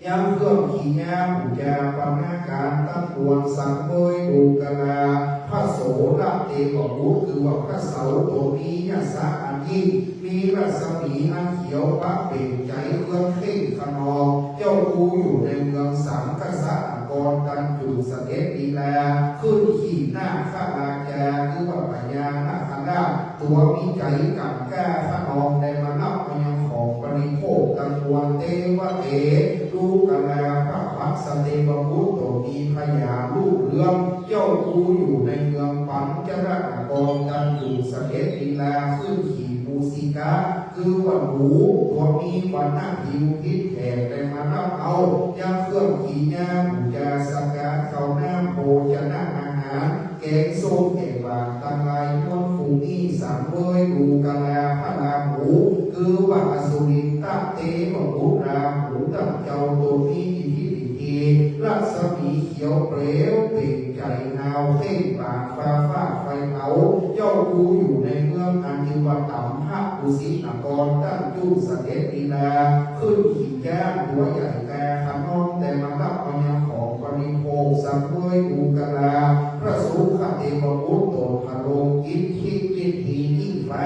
ยังเครื่องขี่ยาบูชาปนาการตั้งปวงสังเวยดูกลาพระโสดาเตวบุตรคือว่าพระเสาตัวนี้ยศอันยิ่งมีรัศมีอันเขียวพระเป่งใจเครื่องเข่งขนองเจ้ากูอยู่ในเมืองสังกษัตริย์กรกันจุเสด็จดีลาขึ้นขี่หน้าข้าราชาคือว่าปัญญานาคราชตัวมีใจกับแก้ขนองในมนับพยังของปริโภคตังวนเตวะเตลูกกลาพระพักสเตวบุตรตัวมีพญาลูกเรืองเจ้ากูอยู่ในเมืองปัญจรณกรกันจุเสด็จดีลาขึ้นขี่มูสิกาคือว่าหนูตัวมีวันหน้าผิวพิษแผ่ในมานับเอายังเครื่องขี่ยาบูชาสักการเข้าน้ำโภชนะอาหารแกงส้มแกงหวานตังไลม้วนฟูนี่สามเวยดูกะลาพระราหูคือว่าอสุรินตัเตวบุตราหูตังเจ้าตัวนี้อิทธิฤทธิรัศมีเขียวเปลวเป่งใจนาวเข่งปากฟ้าไฟเผาเจ้ากูอยู่ในเมืองอันที่ว่าต่ำพระกุศินกรตั้งจุเสด็จดีลาขึ้นขี่ย่างหัวใหญ่แต่ขนองแต่มารับปัญญาของปริโภคสังเวยดูกะลาพระสุขเทวบุตรโตพะโลงอิทธิฤทธิยิ่งฟ้า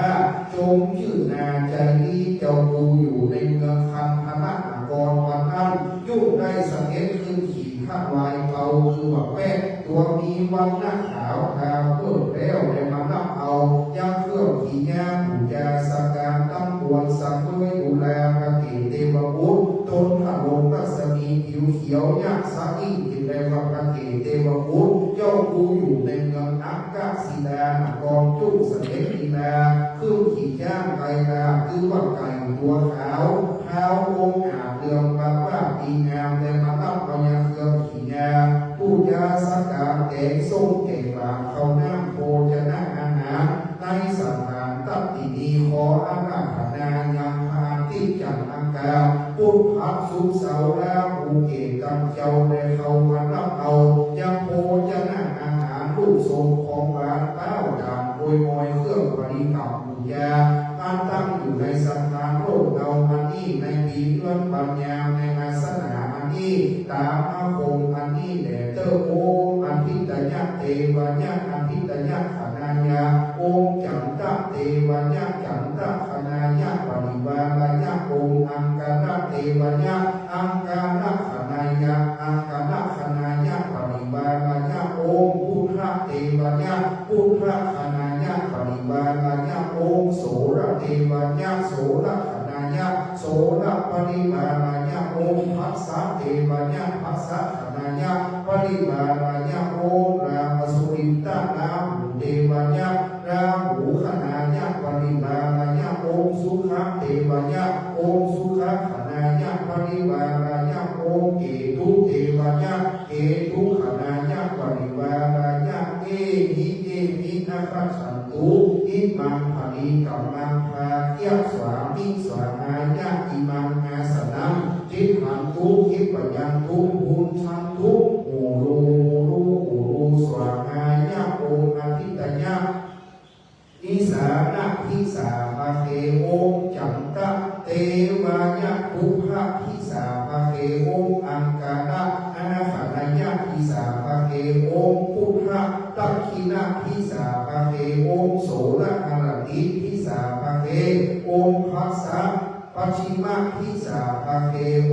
จงชื่อนาใจนี้เจ้ากูอยู่ในเมืองคันธนะกรวันนั้นยุ่งได้สังเกตขึ้นขี่ข้าลายเก่าคือว่าแป้งตัวมีวันหน้าขาวขาวเพื่อแล้วในมานับเอายังเครื่องขี่ยาบูชาสักการตั้งปวงสังเวยดูแลพระเกศเทวบุตรตนพระลงรัศมีผิวเขียวยักษ์สาอิงที่แปลว่าพระเกศเทวบุตรเจ้ากูอยู่ในเมืองอักกศิลากรจุเสด็จดีลาขึ้นขี่ย่างไกลาคือว่าไก่ตัวขาวเท้าองค์อาบเรืองบาว่าดีงามในมานับเอายังเครื่องขี่ยาผู้ยาสักการแกงส้มแกงหวานเข้าน้ำโภชนะอาหารในสังหารตัดตินีขออาราธนายังพาติจันอังกาปุถพักสุขเสาแล้วภูเก็ตกำเจ้าได้เข้ามารับเอายังโภชนะอาหารลูกทรงของหวานเต้าดำโดยมอยเครื่องปริกรรมบูชาอันตั้งอยู่ในสังหารโลกเรามันนี่ในปีเลื่อนปัญญาในอาสนาอันนี้ตามอาคมอันนี้แด่เตอโออันพิตยะเทวญะอันพิตยะขณายาองค์จันตะเทวญะจันตะขณายะปริวารญะองค์อังการะเทวญะอังการะขณายะอังการะขณายะปริวารญะองค์พุทธเทวญะพุทธขณายะปริวารญะองค์โสระเทวญะโสระขณายะโสระปริวารญะองค์ภัสสะเทวญะภัสสะขณายะปริวารญะองค์รามสุรินตะราหูเทวญะราหูขณายะปริวารญะองค์สุขะเทวญะองค์สุขะขณายะปริวารญะองค์เกตุเทวญะเกตุขณายะปริวารญะเอหินาคสันตุอิมังภริกัมมังภาเกียสวามิสวามายะอิมังอาสนังจิตหันตุคิปยังตุภูชันตุโอรูสวามายะโออาทิตยะนิสานะพิสาภาเกโอจันตะเทวายะภูภะพิสาภาเกโออังการะอนาคานายะพิสาภาเกโอพุทธตักขินะพิสาภาเกโอโสระอรติพิสาภาเกโอภัสสะปัจฉิมพิสาภาเกโอ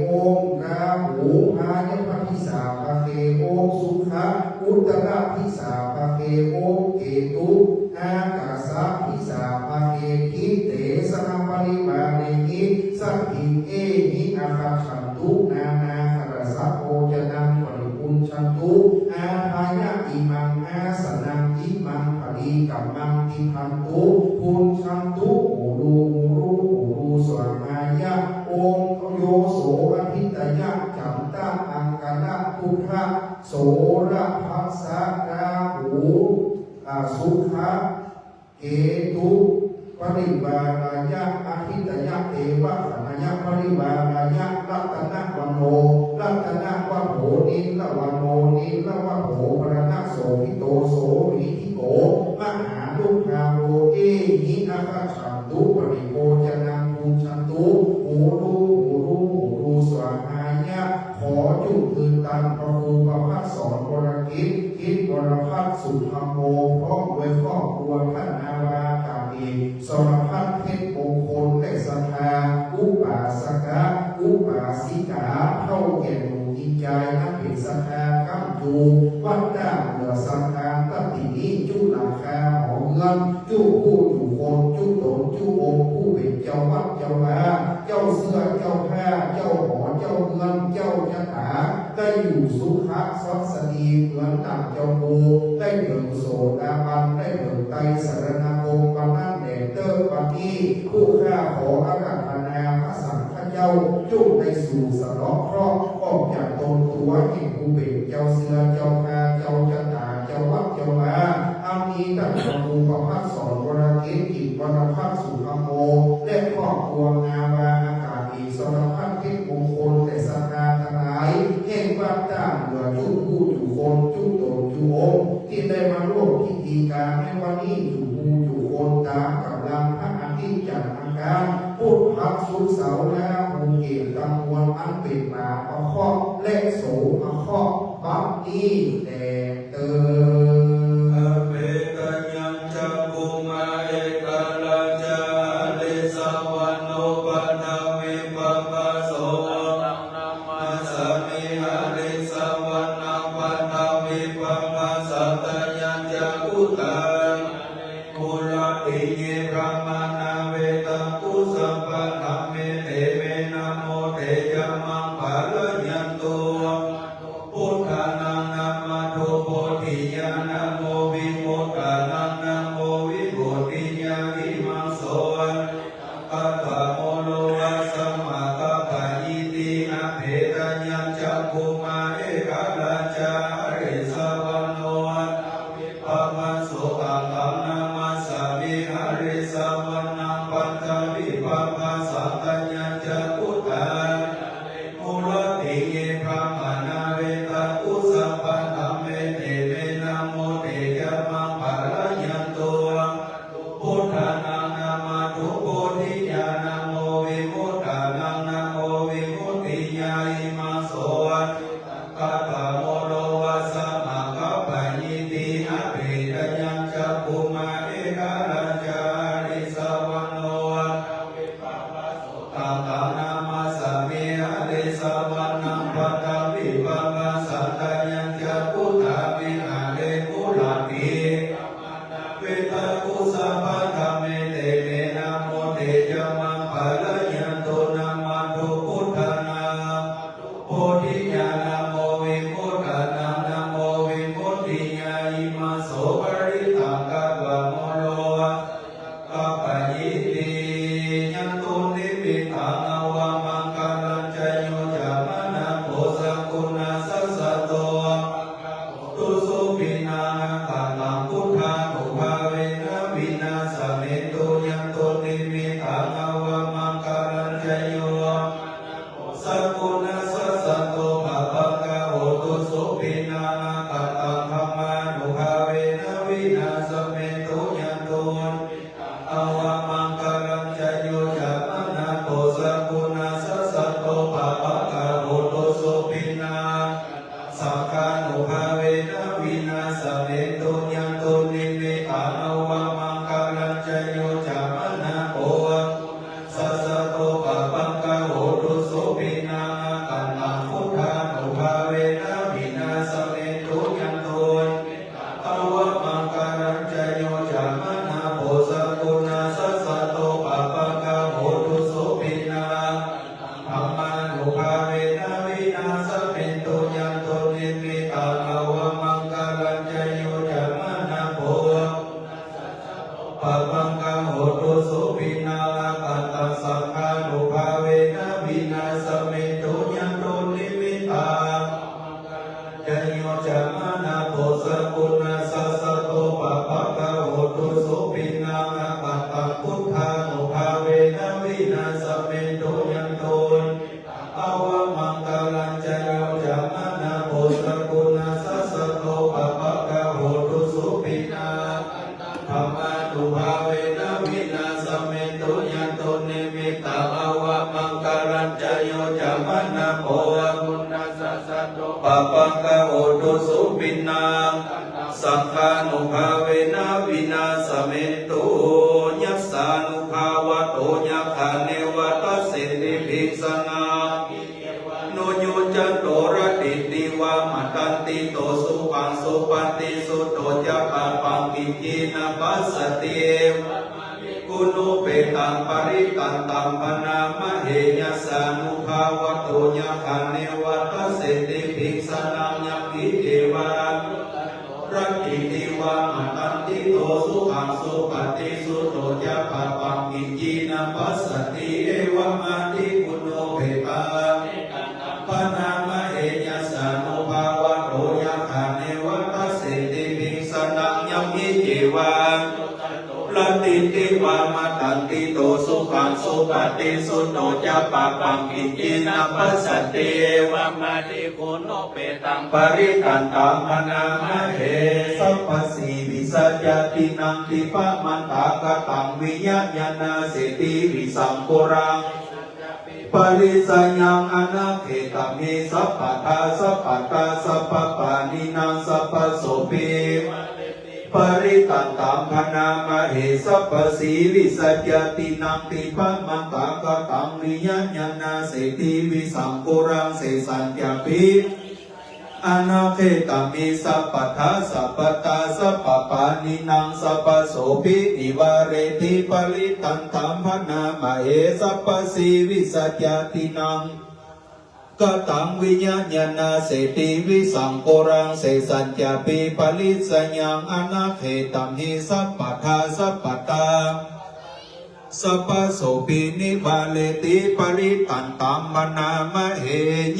ราหูหายะพิสาภาเกโอสุขะอุตตระพิสาภาเกโอเกตุอากาสะพิสาภาเกทิเตสะปริมาเนหิสัพพิเอหิอาคาชันตุนานาคารสัพโพจนังปริปุญชันตุอาภายะอิมังอาสนังอิมังภริกัมมังทิพันตุปุญชันตุโอรูสวามายะองค์โยโสอภิตยะจันตะอังกนะพุทธโสระภัสสะราหูสุขะเกตุปริวารายะอภิตยะเทวะขณายะปริวารายะรัตนะวันโนรัตนะวะโหนิละวันโนนิละวะโหปรณะโสภิโตโสวิธิโกมหาลุกาโลเอหิอาคาชันตุปริโภชนังภูชันตุหูรูสวามายะโค อจุคืนตันพระครูประภัสสอนวรกิจคิดวรพัฒน์สุธรรมโมพร้อมด้วยครอบครัวท่านนาวากาศสรพัฒน์เพชรมงคลและศรัทธาอุปาสกะอุปาสิกาเข้าแก่หมู่จิตใจนักเป็นศรัทธากัมจูวัดด้านเหนือสังฆารตัตินี้จุหลังคาหอเงินจุผู้อยู่คนจุตนจุองค์ผู้เป็นเจ้าวัดเจ้ามาเจ้าเสื้อเจ้าผ้าเจ้าหอเจ้าเงินเจ้าชะตาได้อยู่สุขะสัสดีเหมือนดั่งเจ้ามูได้เถิงโสดาบันได้เถิงไตรสรณคมปันนั่นแดดเตอร์ปันนี้ผู้ข้าขออาราธนาพระสังฆเจ้าจุในสู่สนองเคราะห์ออกจากตนตัวแห่งผู้เป็นเจ้าเสือเจ้ามาเจ้าชะตาเจ้าวัดเจ้ามาอามีตั้งพระครูประภัสสอนวรกิจกิจวรพัฒน์สุธรรมโมและครอบครัวงามอากาศอีสรพัฒน์เพชรมงคลแต่ศรัทธาทั้งหลายแห่งวัดด้านเหนือจุผู้อยู่คนจุตนจุองค์ที่ได้มาร่วมพิธีการในวันนี้อยู่ผู้อยู่คนตามกำลังพระอาทิตย์จันทร์อังคารพุธพฤหัสศุกร์เสาร์และภูเก็ตกังวลอันเป็นมาประคอบและโสมาคอบบัดนี้แด่เติม เวกัญญังจักขุมาเอกาลัญจาลิสาวันโนปัฏฐามิปัปปะโสนังนามาสามิหาลิสาวันนังปัฏฐามิปัปปะสัตยัญจักขุตังมุลติเยพระมานาเวตังกุสัมปะธรรมเมเตเมนะโมเตยะมังภาลยันโตพุทธานังนามาโทโพธิญาณโมวิโมกขานังนะโมวิโมติญาณิมังโสกัปปะโมโลวัสสมะกัปปะอิตินะเพตยัญจักขุมาเอกาลัญจาริสาวันโนปัมมัสโสตังธัมนามัสสามิหาริสาวันนังปัฏฐามิปัปปะสัตยัญจักขุตังมุลติเยพระมานาเวตังกุสัมปะธรรมเมเตเมนะโมเตยะมังภาลยันโตพุทธานังนามาทุโพธิญาณโมวิมุตตานังนะโมวิมุตติญาณิมังโสกัปปะโมโลวัสสมะกัปปะยิตินะเพตยัญจักขุมาเอกาลัญจาริสาวันโนตังธัมนามัสสามิหาริสาวันนังปัฏฐามิปัปปะสัตยัญจักขุตามิหาเรมุลติเวตากุสัพพะธรรมเมเตเมนะโมเตยะมังภาลยันโตนะมาโตพุทธานังโพธิญาณโมวิมุตตานังนะโมวิมุตติญาณิมังโสปริตังกัปปะโมโลกัปปะยิติยันโตนิมิตังอวามังคาลัญจโยจามนะโพสังกุณาสัสสะโตตุสุปินาคันตังพุทธานุภาเวนะวินาสเมตุยันโตนิมิตังอวามังคาลัญจโยสักกุณาสัสสะโตภะปังกะโหตุสุปินาคันตังธัมมานุภาเวนะวินาสเมตุยันโตอวามังคาลัญจโยจามนะโพสักกุณาสัสสะโตภะปังกะโหตุสุปินาสังฆานุภาเวนะวินาสเมตุยันโตนิมิตังอวามังคาลัญจโยจามนะโพสัสสะโตภะปังกะโหตุสุปินาคันตังพุทธานุภาเวนะวินาสเมตุยันโตอวามังคาลัญจโยจามนะโพสักกุณาสัสสะโตภะปังกะโหตุสุปินาธัมมานุภาเวนะวินาสเมตุยันโตนิมิตังอวามังคาลัญจโยจามนะโพภะปังกะโหตุสุปินาคันตังสังฆานุภาเวนะวินาสเมตุยันโตนิมิตังจโยจามนะโพสักกุณาสัสสะโตภะปังกะโหตุสุปินาคันตังพุทธานุภาเวนะวินาสเมตุยันโตอวามังคาลัญจโยจามนะโพสักกุณาสัสสะโตภะปังกะโหตุสุปินาธัมมานุภาเวนะวินาสเมตุยันโตนิมิตังอวามังคาลัญจโยจามนะโพสักกุณาสั ปะปะกะโอตุสุปินังสังฆานุภาเวนะวินาสเมตุยัสสานุภาวะโตยัคขาเนวะตัสสิติภิกษนาโนโยจันโตระติติวามาตันติโตสุปังสุปฏิสุโตจะปะปังกิจินาปัสสติกุโนเปตังปริตันตัมปนามเหยัสสานุภาวะโตยัคขาเนวะตัสสิติภิกษนายัพพิเทวารัตติติวามาตันติโตสุขังสุปฏิสุโตจะปะปังกิจินาปัสสติเอวะมาติกุโนเปตังปนามเหยัสสานุภาวะโตยัคขาเนวะตัสสิติภิกษนายัพพิเทวาละติติวามาตันติโตสุขังสุปฏิสุโตจะปะปังกิจินาปัสสติวะมาติกุโนเปตังปริตันตัมมนามเหสัพพสีวิสัจจตินังติปะมันตากตังวิญญาณเสติวิสังปุรังปริสัญญังอนาเขตมิสัพพทาสัพพตาสัพพปานินังสัพพโสภิปริตันตัมพนามเหสัพพสีวิสัจจตินังติปะมันตากตังวิญญาณเสติวิสังปุรังเสสัญญาปิอนาเคตมิสัพพทาสัพพตาสัพพปานินังสัพพโสภินิวาเรติปริตันตัมพนามเหสัพพสีวิสัจจตินังกตังวิญญาณเสติวิสังโกรังเสสัญญาปิปลิสัญญังอนาเคตัมหิสัพพทาสัพพตาสัพพโสภินิวาเลติปริตันตัมมนามเห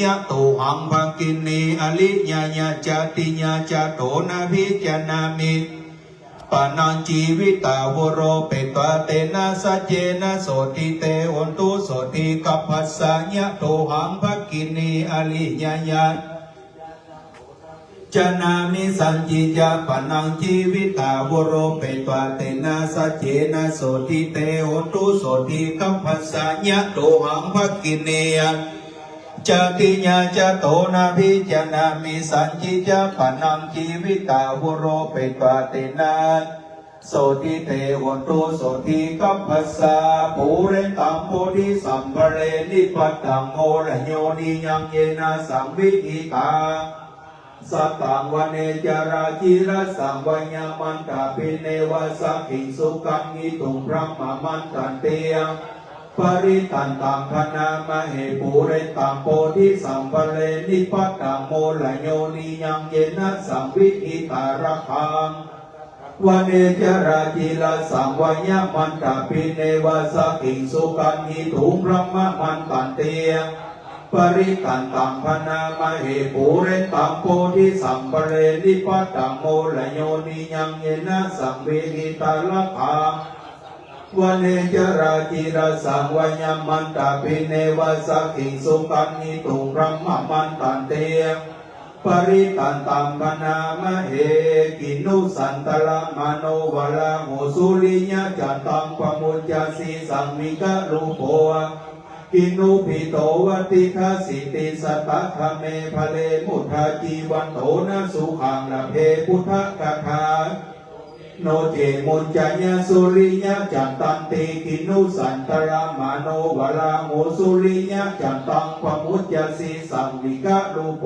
ยะโตหังภกินีอลิญญาญาจติญาจโตนาภิจนามิปานังจีวิตาวโรเปตวะเตนะสัจเจนะโสติเตโอนตุโสติกัปปัสสะยะโตหังภกินีอลิญญาญาจนามิสัญจิจาปนังจีวิตาวโรเปตวะเตนะสัจเจนะโสติเตโหตุโสติกัปปัสสะยะโตหังภกินีจติญาจโตนาภิจนามิสัญจิจาปนังจีวิตาวโรเปตวะเตนะโสติเตโหตุโสติกัปปัสสะภูเรตังโพธิสัมภเรนิปัตตังโมระโยนิยังเยนะสังวิหิตาสัตตังวันเนจาราจิรสังวัญญมันตาปิเนวะสักขิสุกังอิตุงพระมมันตันเตียงปริตันตังพนามเหปุเรตังโพธิสัมภเรนิปัตตังโมระโยนิยังเยนะสังวิหิตาระคังวันเนจาราจิรสังวัญญมันตาปิเนวะสักขิสุกังอิตุงพระมมันตันเตียงปริตันตังพนามเหปุเรตังโพธิสัมภเรนิปัตตังโมระโยนิยังเยนะสังเวหิตาละคังวันเนจราจิรสังวัญญมันตาปิเนวะสักขิสุกังนิตุงพระมมันตันเตปริตันตังพนามเหกินุสันตละมโนวะละโหสุลิญญาจัตตังปมุจจสีสัมมิกะรูปโภกินุปิโตวัติทัสสิติสัตตะธเมภเลมุทาจีวันโตนะสุขังละเพพุทธกถาโนเจมุจจญาสุริยะจัตตันติกินุสันตระมโนวะลาโมสุริยะจัตตังปมุจจสีสัมมิกะรูปโภ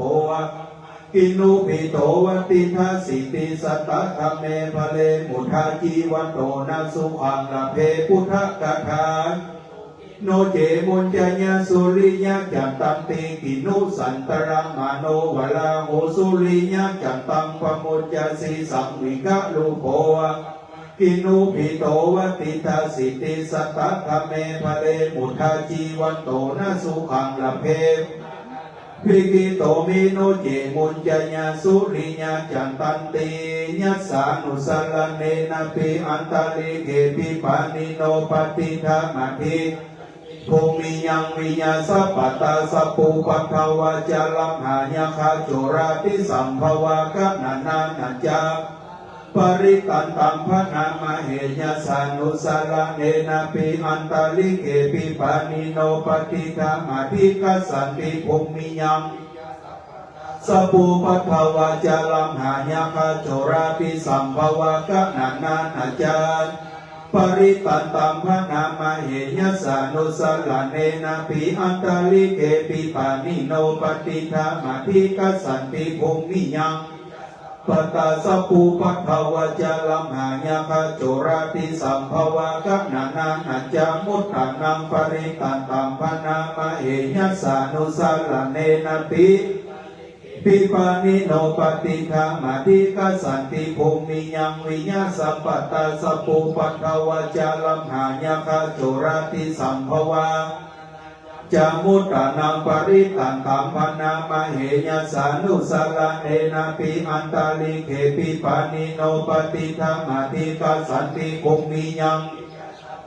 กินุปิโตวัติทัสสิติสัตตะธเมภเลมุทาจีวันโตนะสุขังละเพพุทธกถาโนเจมุญจญาสุริยะจัตตันติกินุสันตระมโนวะลาโหสุริยะจัตตังปมุจจสีสังวิกะรูปโภกินุปิโตวัติทัสสิติสัตตะธเมภเลมุทาจีวันโตนะสุขังละเพภิกิโตมิโนเจมุญจญาสุริยะจัตตันติยัสสานุสลเนนะปิอันตาลิเกปิปานิโนปฏิธรรมทิภูมิยังวิญญาสัพพตาสัพพุปัทถวาจาลัมหายาคาโจราติสัมภวากะนานานาจาปริตันตัมพนามเหยสานุสาระเนนะปิอันตาลิเกปิปานิโนปฏิธรรมทิกัสสันติภูมิยังส สปุปัทวาจาลัมหายาคาโจราปิสัมภวะกะนานานาจารปริตันตัมพนามเหยสานุสลาเนนะปิอันตาลิเกปิปานิโนปฏิธามาธิกัสสันติภูมิยังปตาสปุปัทวาจาลัมหายาคาโจราปิสัมภวะกะนานานาจามุตตานังปริตันตัมพนามเหยสานุสลาเนนะปิปิปานิโนปฏิฆามาธิกัสสันติภูมิยังวิญญาสัพพตาสปุปัทธวาจาลัมหายาคาโจราติสัมภวาจามุตตานังปริตันตัมพนามเหยสานุสลาเนนะปิอันตาลิเขปิปานิโนปฏิฆามาธิกัสสันติภูมิยัง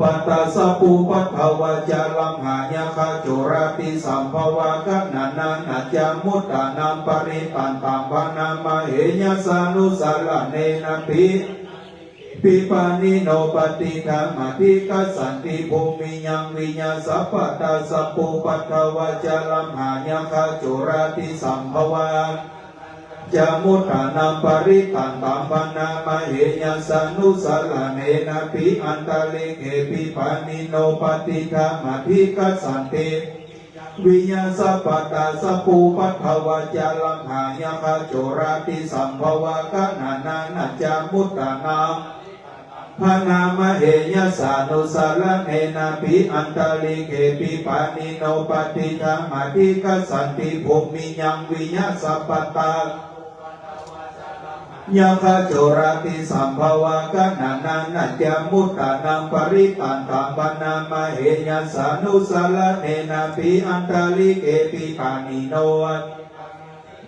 ปัตตาสปุปัทธวาจาลัมหายาคาโจราติสัมภวะกะนานานาจามุตตานังปริตันตัมพนามเหยสานุสลาเนนะปิปานิโนปฏิฆามาธิกัสสันติภูมิยังวิญญาสัพพตาสปุปัทธวาจาลัมหายาคาโจราติสัมภวะจามุตตานังปริตันตัมพนามเหยสานุสลาเนนะปิอันตาลิเกปิปานิโนปฏิฆามาธิกัสสันติวิญญาสัพพตาสปุปัทธวาจาลัมหายาคาโจราติสัมภวะกะนานานาจามุตตานังพนามเหยสานุสลาเนนะปิอันตาลิเกปิปานิโนปฏิฆามาธิกัสสันติภูมิยังวิญญาสัพพตายาคาโจราติสัมภวะกะนานานาจามุตตานังปริตันตัมปนามเหยสานุสลาเนนะปิอันตาลิเกปิปานิโน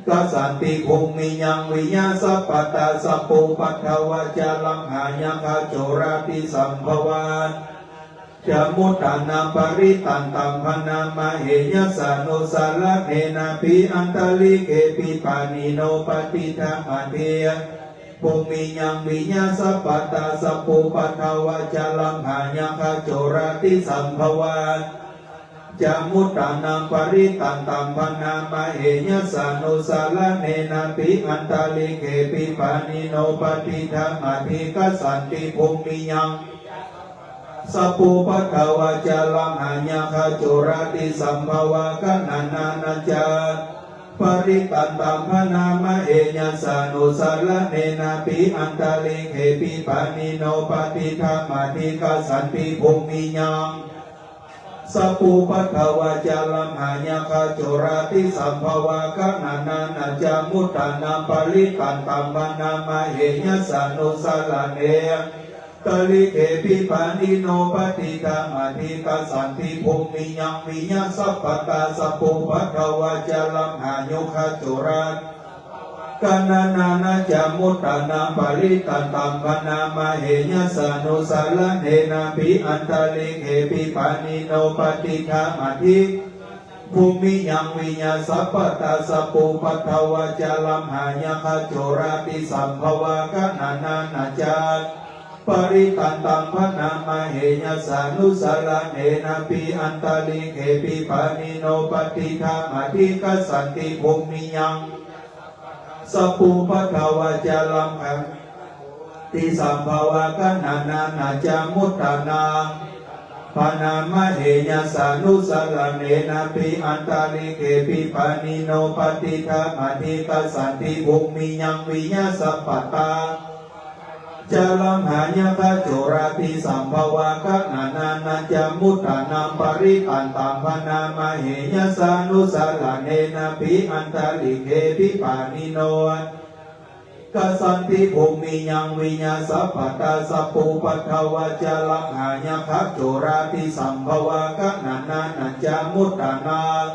กัสสันติภูมิยังวิญญาสัพพตาสปุปัทธวาจาลัมหายาคาโจราติสัมภวะจามุตตานังปริตันตัมพนามเหยสานุสลาเนนะปิอันตาลิเกปิปานิโนปฏิฆามาธิภูมิยังวิญญาสัพพตาสปุปัทธวาจาลัมหายาคาโจราติสัมภวะจามุตตานังปริตันตัมพนามเหยสานุสลาเนนะปิอันตาลิเกปิปานิโนปฏิฆามาธิกัสสันติภูมิยังสปุปัทธวาจาลัมหายาคาโจราติสัมภวะกะนานานาจาปริตันตัมพนามเหยสานุสลาเนนะปิอันตาลิเกปิปานิโนปฏิฆามาธิกัสสันติภูมิยังสปุปัทธวาจาลัมหายาคาโจราติสัมภวะกะนานานาจามุตตานังปริตันตัมพนามเหยสานุสลาเนตลิเกปิปานิโนปฏิฆามาธิกัสสันติภูมิยังวิญญาสัพพตาสปุปัทธวาจาลัมหายาคาโจราติกานานานาจามุตตานังปริตันตัมพนามเหยสานุสลาเนนะปิอันตาลิเกปิปานิโนปฏิฆามาธิภูมิยังวิญญาสัพพตาสปุปัทธวาจาลัมหายาคาโจราติสัมภวะกะนานานาจาปริตันตัมพนามเหยสานุสลาเนนะปิอันตาลิเกปิปานิโนปฏิฆามาธิกัสสันติภูมิยังสปุปัทธวาจาลัมหายาติสัมภวะกะนานานาจามุตตานังพนามเหยสานุสลาเนนะปิอันตาลิเกปิปานิโนปฏิฆามาธิกัสสันติภูมิยังวิญญาสัพพตาจาลัมหายาคาโจราติสัมภวะกะนานานาจามุตตานังปริตันตัมพนามเหยสานุสลาเนนะปิอันตาลิเกปิปานิโนกัสสันติภูมิยังวิญญาสัพพตาสปุปัทธวาจาลัมหายาคาโจราติสัมภวะกะนานานาจามุตตานัง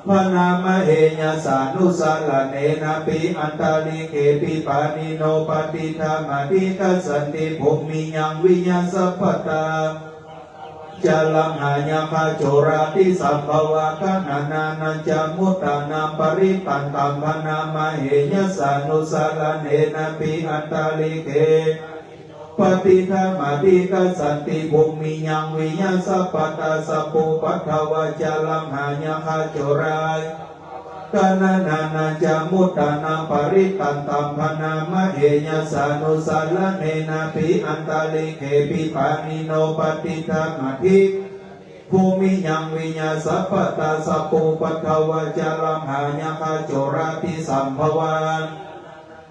พนามเหยสานุสลาเนนะปิอันตาลิเกปิปานิโนปฏิฆามาธิกัสสันติภูมิยังวิญญาสัพพตาจาลัมหายาคาโจราติสัมภวะกะนานานาจามุตตานังปริตันตัมพนามเหยสานุสลาเนนะปิอันตาลิเกปฏิฆามาธิกัสสันติภูมิยังวิญญาสัพพตาสปุปัทธวาจาลัมหายาคาโจราต ตนานานาจามุตตานาปริตันตัมพนามะเหยสานุสาลเนนาภิอันตาลิเขปิปานิโนปฏิทัมทิภูมิยังวิญญาสัพพตาสัพพุปัทถวจารัมหายคาโจราติสัมภวัน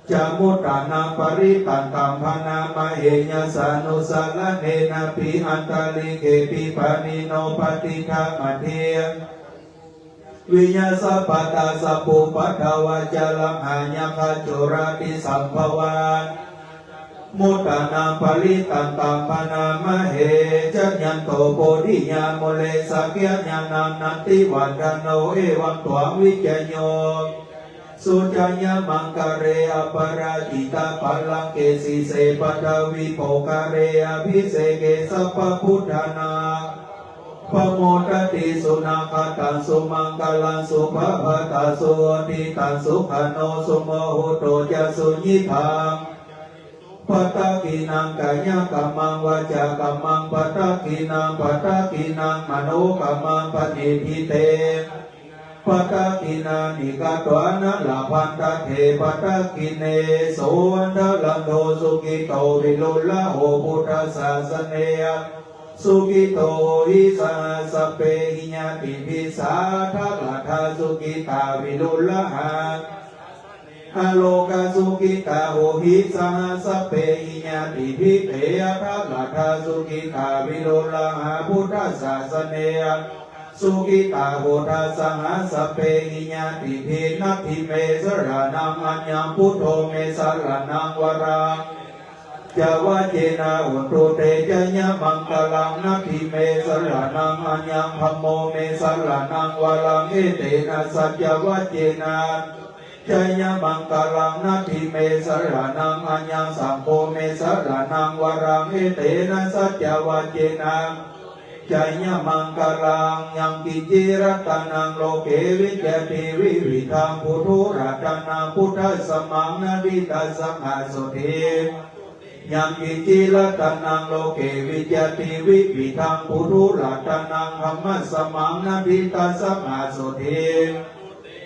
จามุตตานาปริตันตัมพนามะเหยสานุสาลเนนาภิอันตาลิเขปิปานิโนปฏิทัมทิวิญญาสัพพตาสัพพุปัทถวจารัมหายคาโจราติสัมภวันมุตตานาปริตันตัมปนามะเหจัญญันโตโพธิญาโมเลสักยญาณันนันติวัฏโนเอวังตวงวิจโยสุจัญญมังกะเรอปราจิตาปัลลังเกสีเสปทวิโภกะเรอภิเสเกสัพพพุทธานาปโมทติสุนาคตังสุมังกลังสุภะภตาสุติตังสุขโนสุโมหุโตจะสุญิพังปัตตกินังกายกัมมังวาจากัมมังปัตตกินังมโนกัมมังปฏิทิเตปัตตกินานิกาตวานะลาภันตเทปัตตกิเนโสวันทลังโทสุกิโตวิลุลละโหพุทธศาสเนยสุกิโตหิสาสเปหิญาติภิสาทัลลทาสุกิตาวิลุลละหะอโลกาสุกิตาโหหิสาสเปหิญาติภิเตทัลลทาสุกิตาวิลุลละหะพุทธศาสเนยสุกิตาโหทัสหะสเปหิญาติภินัตถิเมสรนังอัญญังพุทโธเมสรนังวราจาวะเจนะอุตุเตจญะมังคลังนัตถิเมสรนังอัญญังธัมโมเมสรนังวรังเอเตนะสัจจวะเจนะจญะมังคลังนัตถิเมสรนังอัญญังสัมโฆเมสรนังวรังเอเตนะสัจจวะเจนะจญะมังคลังยังกิจิรัตนังโลเกวิจติวิวิธังพุทธุรัตนังพุทธสมังนาดิตัสสังหาสุทิยังกิจิรัตนังโลเกวิจติวิวิธังพุทธุรัตนังธัมมสมังนาดิตัสสังหาสุทิ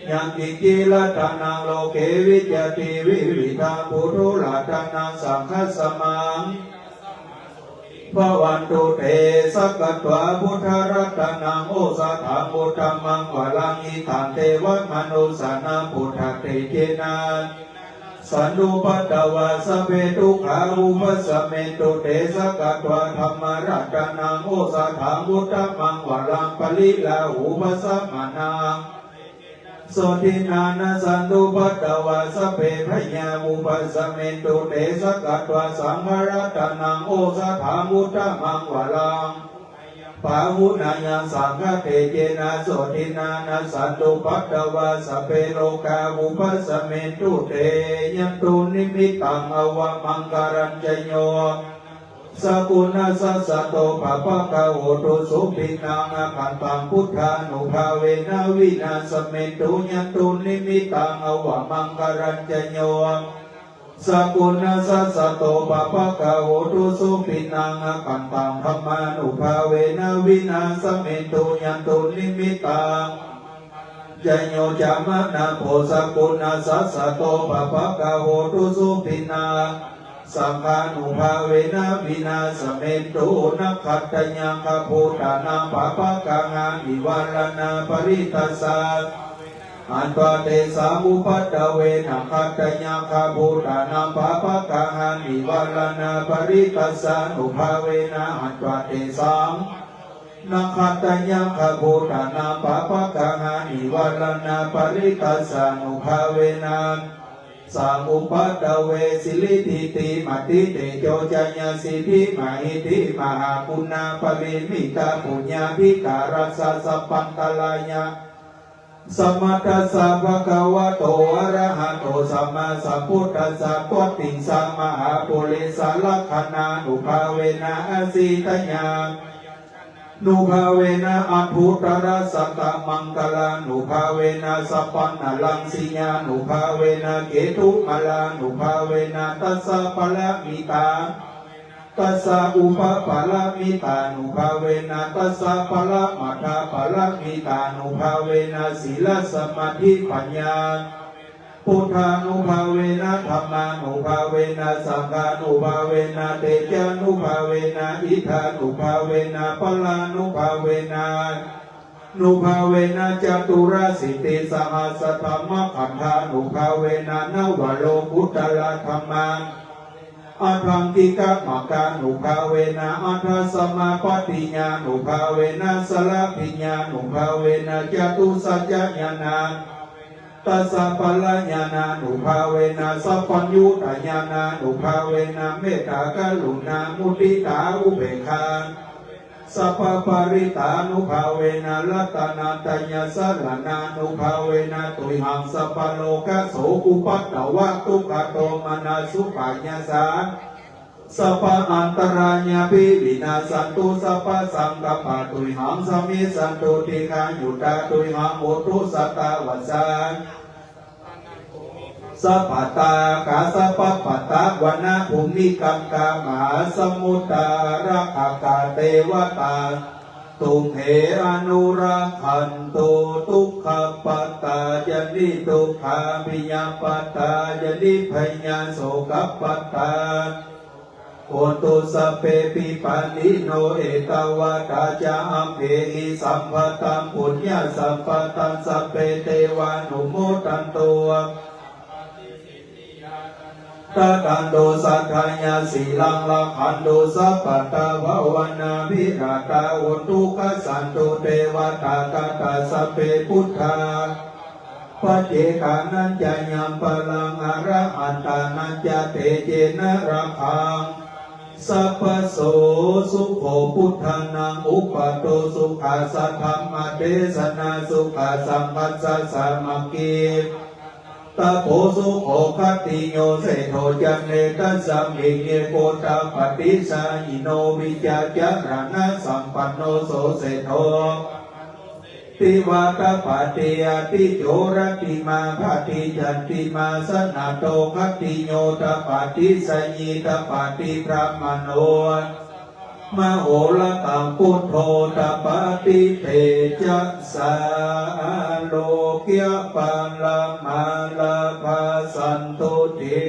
ยังกิจิรัตนังโลเกวิจติวิวิธังพุทธุรัตนังสังฆสมังภวันตุเตสักกตวาพุทธรัตนังโอสถาพุทธมังวะลังอิทันเทวมนุสานาพุทธเตเจนะสันตุปัตตวาสเปตุขาอุปสเมตุเตสักกตวาธรรมรัตนังโอสถาพุทธมังวะลังปลิลาอุปสมนังโสตินานะสันตุปัตตวาสเปพญาอุปสเมตุเตสักกตวาสังฆรัตนังโอสถาพุทธมังวะลังปาหุนายังสังฆเตเจนะโสตินานะสันตุปัตตวาสเปโลกาอุปสเมตุเตยันตุนิมิตังอวมังการัญจโยสกุณาสัสสะโตภะภะคะโหตุสุปินังอคันตังพุทธานุภาเวนะวินาสเมตุยันตุนิมิตังอวมังการัญจโยสกุณาสัสสะโตภะภะคะโหตุสุปินังอคันตังธัมมานุภาเวนะวินาสเมตุยันตุนิมิตังจโยจามะนะโพสกุณาสัสสะโตภะภะคะโหตุสุปินังสังฆานุภาเวนะวินาสเมตุนักขัตตัญญังคภูตานังปะปะกังานิวารณาปริตัสสะอันตวเตสามุปัตตเวนะขัตตัญญังคภูตานังปะปะกังานิวารณาปริตัสสะนุภาเวนะอันตวเตสังนักขัตตัญญังคภูตานังปะปะกังานิวารณาปริตัสสะนุภาเวนะสามุปัตตเวสิลิติติมัติเตโจจัญญาสิทธิมหิติมหาปุณณปริมิตาปุญญาภิการัสสะสัพพันตลายะสมัตตัสสะภะคะวะโตอะระหะโตสัมมาสัมพุทธัสสะตัวติงสัมมหาปุริสลักขณานุภาเวนะอสิตญานุภาเวนะอัตถุตระสัตตมังคลานุภาเวนะสัพพันนลังสิญานุภาเวนะเกตุมลานุภาเวนะตัสสะปะละมิตา ตัสสะอุปปาละมิตานุภาเวนะตัสสะปะละมัทธาปะละมิตานุภาเวนะศีลสมาธิปัญญาพุทธานุภาเวนะธัมมานุภาเวนะสังฆานุภาเวนะเตจานุภาเวนะอิทธานุภาเวนะปลานุภาเวนะนุภาเวนะจตุราสิติสหัสธรรมขันธานุภาเวนะนวโลกุตละธรรมังอัฏฐังกิกะมะกานุภาเวนะอัฏฐสมาปฏิญญานุภาเวนะสลพิญญานุภาเวนะจตุสัจจญาณังตัสสะปะละญาณานุภาเวนะสัพพัญญูตญาณานุภาเวนะเมตตากรุณามุทิตาอุเบกขาสัพพปาริตานุภาเวนะรัตนาตัญญสรณานุภาเวนะตุยหังสัพพโลกโสกุปัตตวะทุกขโตมนาสุปัญญาสาสัพพอันตรายาภิวินาสันตุสัพพสังกัปปะตุยหังสมิสันตุติฆายุตตาตุยหังโอตุสัตตาวัสสะสัพพตากาสัพพปัตตะวนะภูมิกังกามหาสมุตตาระอากาเทวตาตุมเหอนุรักขันตุทุกขปัตตาจนิทุกขาปิยปัตตาจนิพยาโสกปัตตาโอตุสเปปิปันนิโนเอตวะตาจาอัมเพหิสัมปตังปุญญาสัมปตังสัพเพเทวานุโมทันตุตะตันโดสัทธายาสีลังละขันโดสัพพตาภวนาภิราตาอุตุกสันตุเทวตาตตาสัพเพพุทธาปเจกานัญจยัมปะลังอระหันตานัญจเตเจนะระคังสัพพโสสุโขพุทธานังอุปโตสุขาสัทธัมมเทศนาสุขาสัมปัสสะสามัคคีตาโพสุโขคัตติโยเสโทจันเนตัสสะมิเยโกตาปฏิสายิโนวิจาจารณะสัมปันโนโสเสโทติวาตปฏิยติโจรติมาภติจันติมาสนาโตคัตติโยตปฏิสยิตปฏิพระมโนมโหรตังพุทโธตปฏิเตจัสสาโลกยปัลลมาลาภาสันตุติ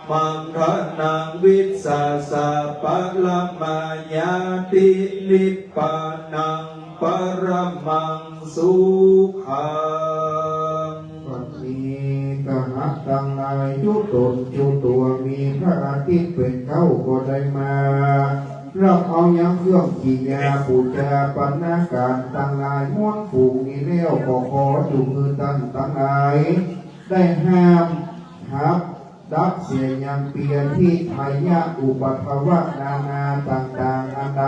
มังคนังวิสัสสะปะละมายาตินิพพานังปรมังสุขัง วันนี้กหัตตังอายุตนจุตัวมีพระอาทิตย์เป็นเข้าก็ได้มาเราเอายังเครื่องขียาปูจาปัญนาการตั้งหลายม้วนผูกนี้แล้วก็ขอจุมือตั้งหลายได้ห้ามครับดับเสียยังเปียที่ไทยะอุปภาวะนานาต่างๆอันใด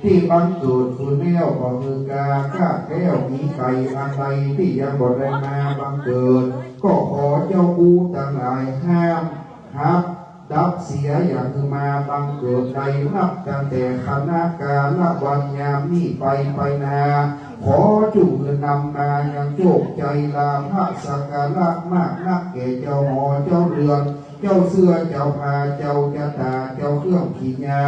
ที่บังเกิดคุณแนวก็คือกาข้าแก้วมีไก่อันใดที่ยังบ่ได้มาบังเกิดก็ขอเจ้ากูตั้งหลายห้ามครับดับเสียอย่างคือมาบังเกิดใดนับตั้งแต่คณะกาลวันยามนี้ไปนาขอจุเงินนำมาอย่างโชคใจลาภสักการะมากนักแก่เจ้าหอเจ้าเรือนเจ้าเสื้อเจ้าผ้าเจ้าจตาเจ้าเครื่องขีญา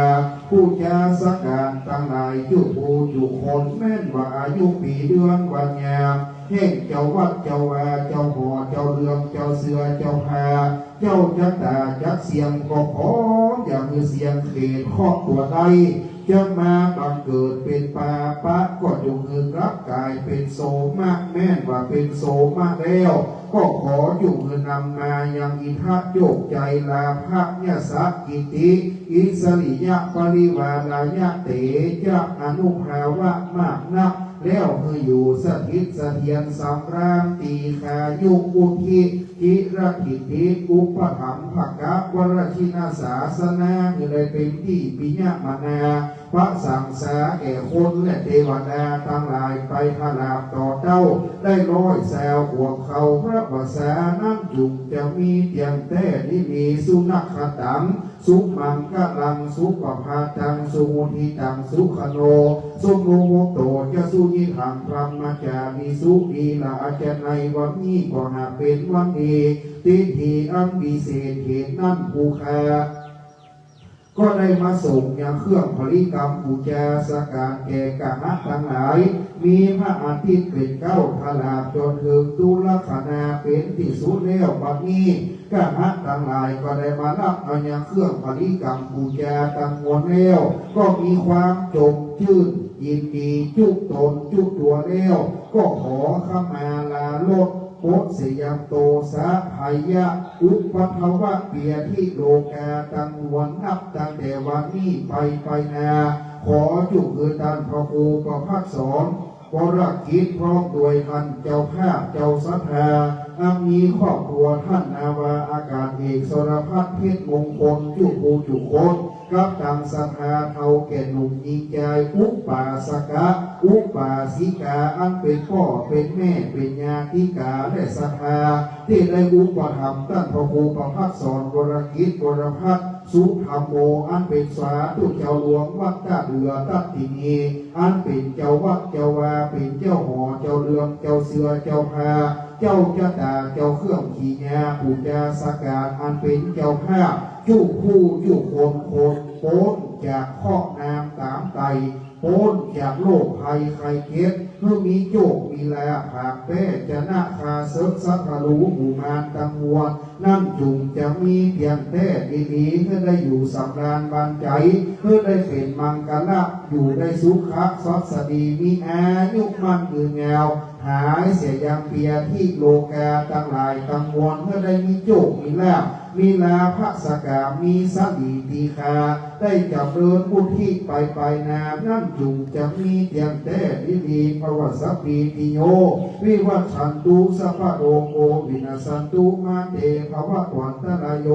ผู้จาสักการตั้งหลายจุบูจุคนแม่นว่าอายุปีเดือนวันยามเฮ่งเจ้าวัดเจ้าอาเจ้าหอเจ้าเรืองเจ้าเสื้อเจ้าผ้าเจ้าจักตาจักเสียงก็ขออย่างมือเสียงเขตข้อตัวใดจะมาบังเกิดเป็นปาปะก็จงเงินรับกายเป็นโสมะแม่นว่าเป็นโสมะแล้วก็ขออยู่เงินนำมายังอิทัศโยกใจลาภะยะสักกิติอิสริยะปริวาลายะเตจะอนุภาวะมากนักแล้วคืออยู่สถิตเสถียรสำราญตีขายุอุทิจิรกิติอุปถัมภกะวรชินาศาสนาคือได้เป็นที่ปิญญามานาพระสังสาแก่คนและเทวดาทั้งหลายไปพลาบต่อเจ้าได้ร้อยแซวหัวเขาพระภาษานั่งจุงจะมีเตียงแต่ที่มีสุนัขขตังสุมังกะลังสุปภาตังสุมุทิตังสุขโนสุโมโมโตจะสุญิทังพรหมจาริสุดีละอาจารย์ในวันนี้ก็หาเป็นวันดีทิฏฐิอันวิเศษเหตุนั้นผู้คา ก็ได้มาส่งยาเครื่องผลิกรรมบูชาสการแก่กะหะทั้งหลายมีพระอาทิตย์เป็นเก้าพลาจนถึงตุลคนาเป็นที่สุดแล้วบัดนี้กะหะทั้งหลายก็ได้มารับเอายาเครื่องผลิกรรมบูชาตั้งมวลแล้วก็มีความจงชื่นยินดีจุกตนจุกตัวแล้วก็ขอขมาลาโลดโพสยามโตสะพายะอุปภวะเปียที่โลกาตังวันนับตั้งแต่วันนี้ไปนาขอจุกคือท่านพระครูประภัสสรวรกิจพร้อมด้วยท่านเจ้าภาพเจ้าศรัทธามีครอบครัวท่านนาวาอากาศเอกสรพัฒน์เพชรมงคลจุกูจุโคนกับตังศรัทธาเท่าแก่หนุ่มยิงใจอุปาสกะอุปาสิกาอันเป็นพ่อเป็นแม่เป็นญาติกาและศรัทธาที่ได้อุปถัมภ์ท่านพระครูประภัสสรวรกิจวรพัฒน์สุธรรมโมอันเป็นสาธุเจ้าหลวงวัดท่าเรือตัดตินีอันเป็นเจ้าวัดเจ้าวาเป็นเจ้าหอเจ้าเรืองเจ้าเสือเจ้าพาเจ้าจตาเจ้าเครื่องขี่ยาปูจาสกาดอันเป็นเจ้าภาพจุคู่จุคนโปนจากข้อน้ำตามไตโปนจากโรคภัยไข้เจ็บเพื่อมีโจกมีลาผากแป้จะนาคาเสกสักรูหมู่มานตังมวลนั่นจุงจะมีเพียงแท้ดีๆเพื่อได้อยู่สำราญบานใจเพื่อได้เป็นมังกรละอยู่ได้สุขะสดสดีมีอายุมันยืนยาวหายเสียยังเปียที่โลกาตั้งหลายตั้งมวลเพื่อได้มีโจกมีลาภมีลาภสกามีสดีตีคาได้จับเดินอุทิศไปนานั่นจุงจะมีเพียงแต่ดีๆภวสัพพีติโยวิวัชชันตุสัพพะโรโกวินาสันตุมาเตภวะวันตรายโย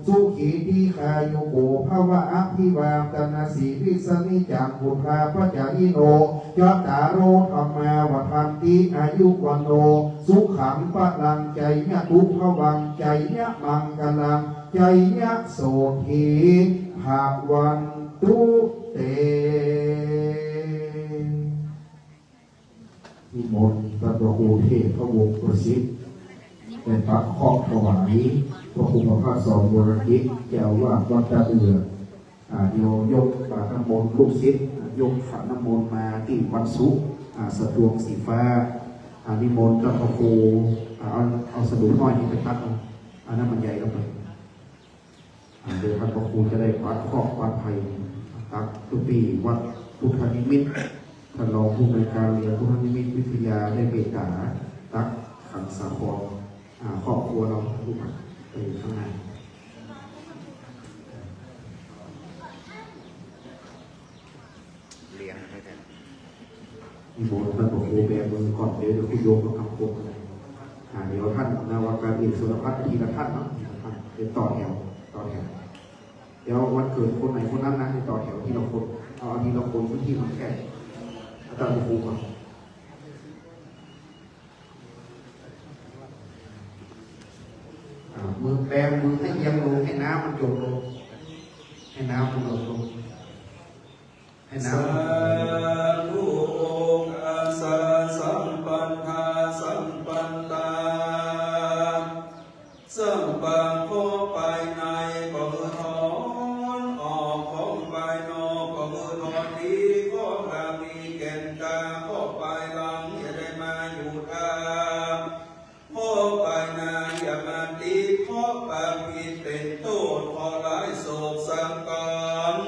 สุขีติคาโยโกภวะอภิวาตนาสีวิสนิจังบุพาปัจจยิโนยะตาโรธรรมาวัฏันติอายุวันโนสุขังปะลังใจยะทุภวังใจยะมังกลังใจยะโสธีภาวันตุเตนิมนต์พระครูเทพพระวงศ์ประสิทธิ์เป็นพระครอบถวายพระครูประภัสสรวรกิจเจ้าว่าวัดตะเอือเดี๋ยวยกบาตรน้ำมนต์ลูกศิษย์ยกฝาน้ำมนต์มาที่วัดสุสะดวงสีฟ้านิมนต์พระครูเอาสะดุ้งน้อยนี่ไปตัดอันนั้นมันใหญ่แล้วไปเดี๋ยวพระครูจะได้ปัดครอบปัดภัยตักทุกปีวัดพุทธนิมิตรท่านรองผู้ในวยการเรียนพุทธนิมิตรวิทยาได้เมตตาตักขันสาครครอบครัวเราทุกคนไปข้างในเลี้ยงให้กัน มีโบราณท่านบอกโอแบมือก่อนเดี๋ยวคุณโยมมาทำโคมอะไรเดี๋ยวท่านนาวากาเอกสุรพัฒน์ทีละท่านเนาะเดี๋ยวต่อแถวเดี๋ยววันเกิดคนไหนคนนั้นนะให้ต่อแถวที่เราคนเอาทีละคนพื้นที่มันแค่อาจารย์ครูก่อนมือแปมมือให้เอียงลงให้น้ำมันจมลงให้น้ำมันลดลงให้น้ำลูกอาสาสัมปันธาสัมปันตาสัมปันโคไปในก็มือถอนออกของไปนอกก็มือถอนดีก็กามีแก่นตาก็ไปหลังอย่าได้มาอยู่ทางโคไปนาอย่ามาตีเพราะปาผิดเป็นโทษขอหลายโศกสังการ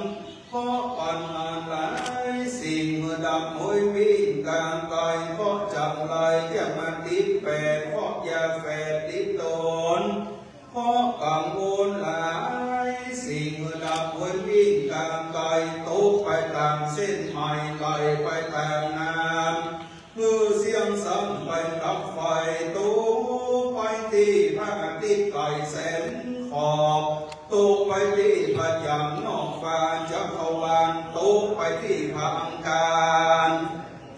เพราะปัญหาหลายสิ่งเมื่อดับมวยวิ่งกลางไกลเพราะจับไหลอย่ามาติดแปดเพราะยาแฝดติดตนเพราะกังวลหลายสิ่งเมื่อดับมวยวิ่งกลางไกลตกไปตามเส้นใหม่ไหลไปตามน้ำมือเสียงซ้ำไปกับไฟตู้ไปที่พระอาทิตย์ไกลแสนขอบตกไปที่พระจันทร์นอกฟ้าจักรวาลตกไปที่พระอังคาร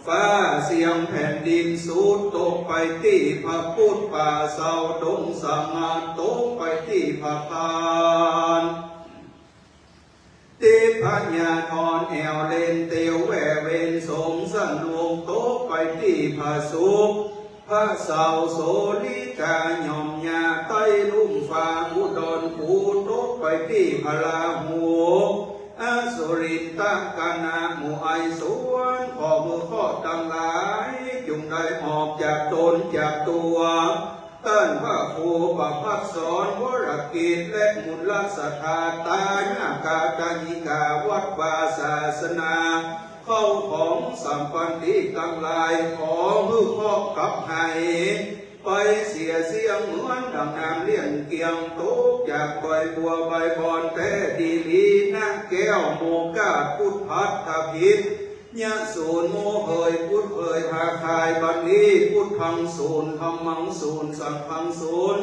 ฟ้าเสียงแผ่นดินสูดตกไปที่พระพุทธป่าเสาดงสามานตกไปที่พระพานติพญาธรแอวเลนเตียวแหวเวนสงสันวงโตไปที่พระสุขพ ระเสาโสลิกาหย่อมยาไต้ลุ่มฟ้าอุดรภูตกไปที่พลาหูอสุรินตะกานาหมู่ไอสวนขอมือข้อตั้งหลายจุงได้ออกจากตนจากตัวเต้นพระครูประพักสอนวรกิจและมุลสถาตาญากาตาญิกาวัดวาศาสนาเข้าของสัมปันติตั้งหลายขอมือข้อกับให้ไปเสียเสียงเหมือนดังน้ำเลี้ยงเกียงตุกจากใบบัวใบบอนแต่ดีลีนักแก้วโมกาพุทธัตถพิษยะสูนโมเฮยพุทธเฮยหาคายบันนี้พุทธังสูนธรรมังสูนสังฆังสูน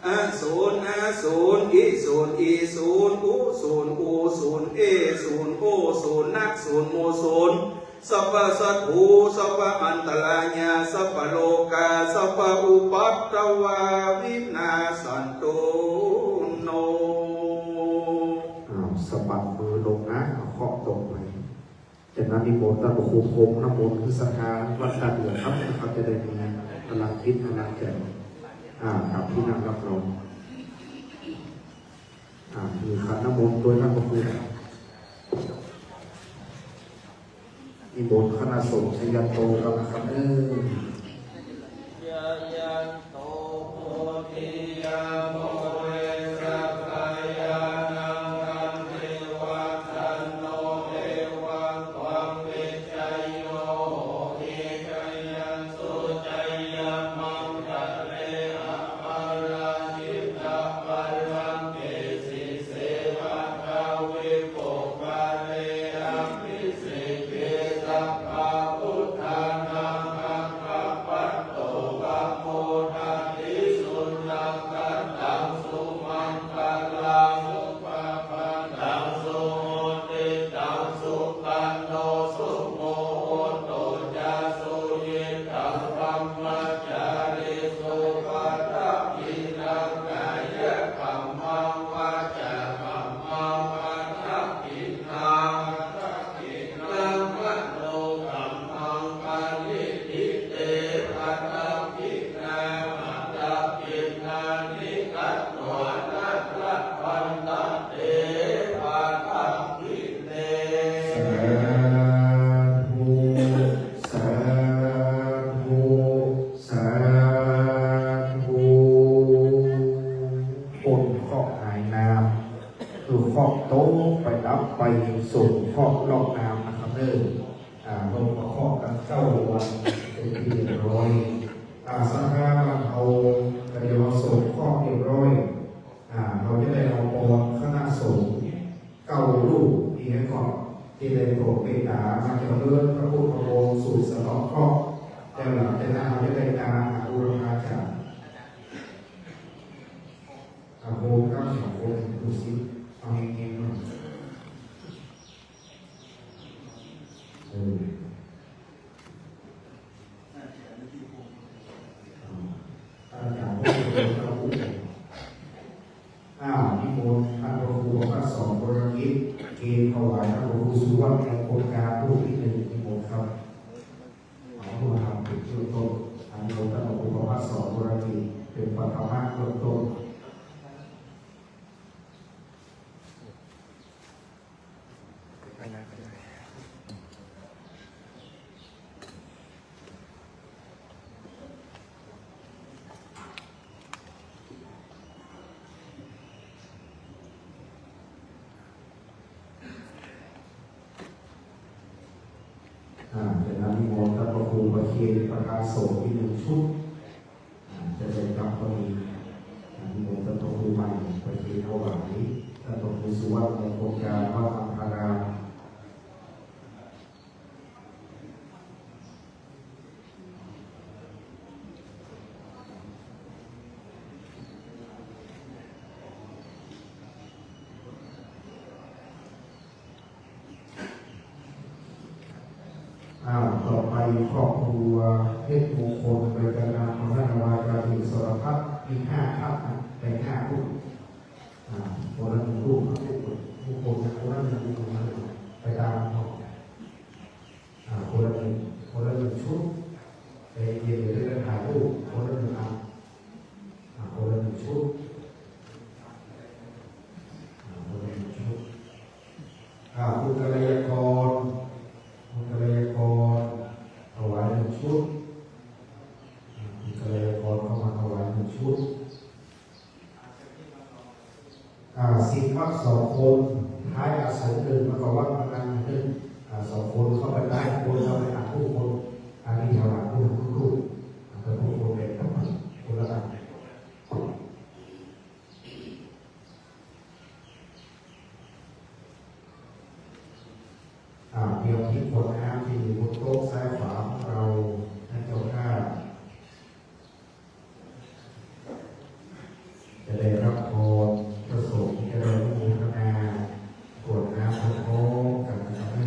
อาสูนอาสูนอิสูนอีสูนอุสูนอูสูนเอสูนโอสูนนักสูนโมสูนสัพพะสัตถุสัพพะอันตรายาสัพพะโลกาสัพพะอุปัตตวาวินาสันตุโนสะบัดมือลงนะเอาเคาะตรงไปจากนั้นนิมนต์ท่านพระครูพรหมน้ำมนต์คือสังฆาวัดตาเดือดครับเขาจะได้มีพลังคิดพลังแก่ครับที่นั่งรับรองมีขันน้ำมนต์โดยท่านพระครูนิมนต์คณะสงฆ์ชยันโตกันนะครับยะยันโตโพธิยาโมเวสัพพายานังคันเทวะทันโนเอวังความเวชัยโยเอกัยยันสุจัยยามังคะเลอะปาราชิตาปัลลังเกสิเสวะทาวิโกปาเลอะภิสิเกสัพพะพุทธานังคัคคะปัตโตวะโมทาติสุนังกัตตังสุมังคลังสุปะปันตังสุโหติตังสุขันโนสุโมโหตุจาสุยิตังธัมมัจจาริสุปัตตปินังกายกัมมังวาจากัมมังปัตตปินังนังมโนกัมมังปานิทิเตปัตตปินามัตตปินานิกัตโนนัตตะปันตเตปัตตปิเน สาธุสาธุคนเคาะหายน้ำคือเคาะโต๊ะไปรับไปส่งเคาะลอกน้ำนะครับลงมาเคาะกันเก้าวันเป็นที่เรียบร้อยสังฆาเอากระเดียวส่งเคาะเรียบร้อยเราจะได้เอาปอนคณะสงฆ์เก้ารูปที่ให้ก่อนที่ได้โปรดเมตตามาเจริญพระพุทธองค์สู่สนองเคาะแต่หลังจากนั้นเราจะได้การบูรณาการโฮมข้าวของคนดูสิเอาเองๆหน่อยอาจารย์ผู้เป็นพระผู้นิมนต์ท่านพระครูพระสอนบรมิตรเกณฑ์ถวายท่านพระครูสุวรรณในโครงการรูปที่หนึ่งนิมนต์ครับผู้ทำเป็นชื่อต้นท่านพระครูพระสอนบรมิตรเป็นปฐมะเริ่มต้นจากนั้นนิมนต์ท่านพระครูประเคนประกาศโสมที่หนึ่งชุดจะได้รับพอดีนิมนต์ท่านพระครูใหม่ประเคนถวายท่านพระครูสุวรรณในโครงการวัดอัมพาราม ต่อไปครอบครัวเพชรมงคลโดยการนำของท่านวายการถึงสารพัดมี5 ท่านแต่5 รูปคนละ1 รูปผู้คนคนละ1 รูปไปตามคนละ1 ชุดไปเย็นเลยได้ถ่ายรูป วรรคสองคนท้ายอาศัยหนึ่งแล้วก็วัดประกันหนึ่งสองคนเข้าไปได้คนเข้าไปหาผู้คนอันนี้แถวหลังผู้ลูกแต่ผู้คนเป็นคนละกันเดี๋ยวที่ขวดน้ำที่อยู่บนโต๊ะซ้ายขวาของเราท่านเจ้าข้าจะได้รับพรประสงค์จะได้รู้พัฒนาขวดน้ำพร้อมๆกันนะครับให้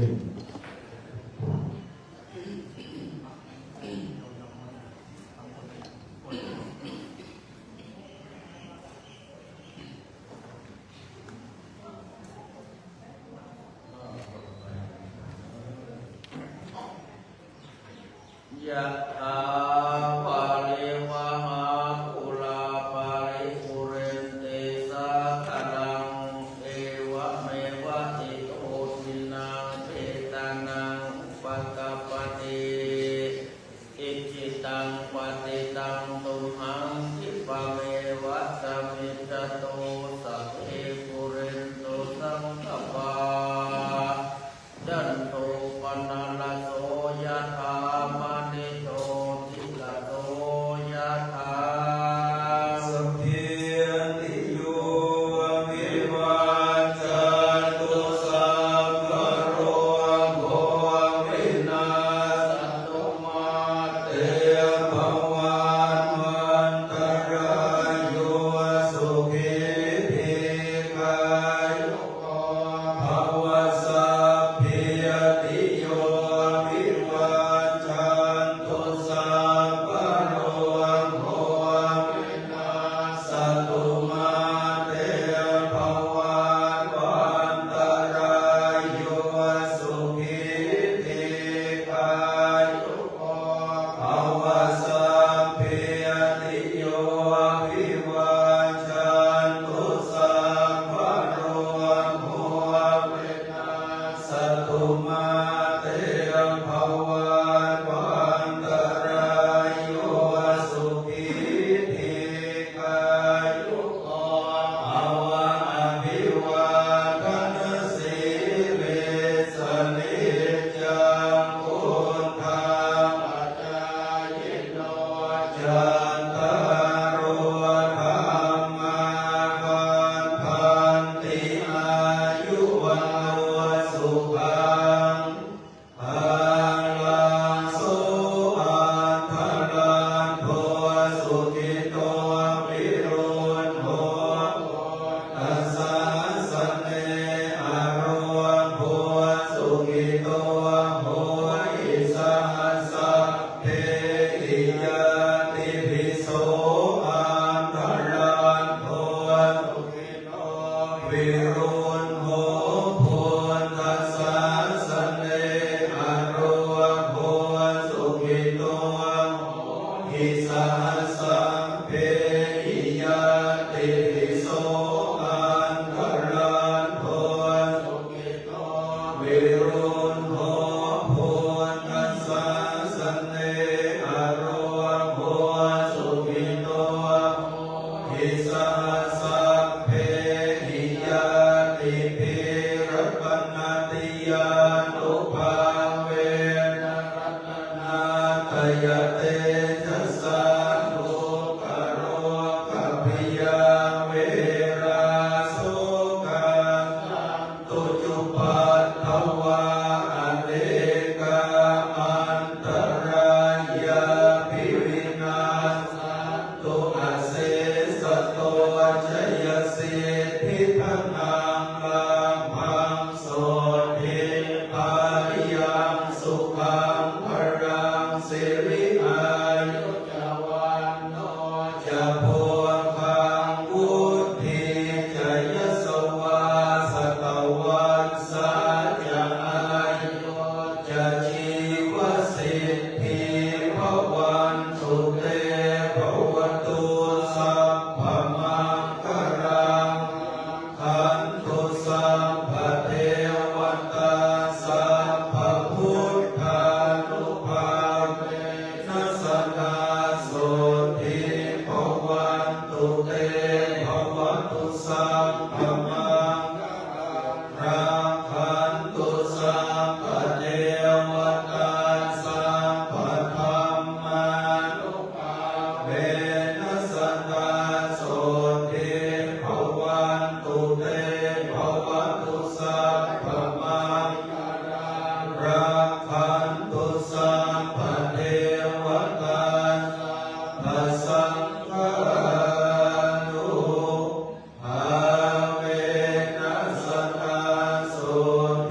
ยะถาวาริวหาปุราปาริปุเรนติสาคลังเอวะเมวะอิโตทินังเปตานังปะกปปติอิจิตังปฏิตังตุมหังคิปะเมวะสมิจจโตสัพเพปุเรนโตสังคปาจันโทปนะระโสยะถามณิโตติละโสยะถาสัพเพติโยวิวัจจันตุสัพพะโรโควินาศตุมาเตภวันวันตรายโยสุขีทีกายโยภวสัพเพติโยวิวัจจันตุสัพพะโรโควินาศตุมาเตภวันวันตรายโยสุขีทีกายโยภวสัพเพติโยวิวัจจันตุสัพพะโรโควินาศตุมาเตภวันวันตรายโยสุขีทีกายโยภวะอภิวาทนาสีเลสนิจังพุทธังปัจจายโนจันตารโอธรรมาคันธันติอายุวันโนสุขังพลังโสอันธลันโทสุขิโตวิรุณโหตัสสะสะเนอโรโหสุขิโตโหอิสหัสสะเทหิยติภิโสอันธลันโทสุขิโตวิรุณโหพุทธัสสะสะเนอโรโหสุขิโตอิสหัสสะเทหิยติภิโสอันธลันโทสุขิโตวิรุณโหพุทธัสสะสะเนอโรโหสุขิโตอิสหัสสะเทหิยติภิรัตนาติยานุภาเวนะรัตนาตยเตจัสสะโล เวนัสสัตตาโสติภวันตุเตภวันตุสัพพมังรักขันตุสัพพเทวตาสัพพสังฆานุภาเวนัสสัตตาโส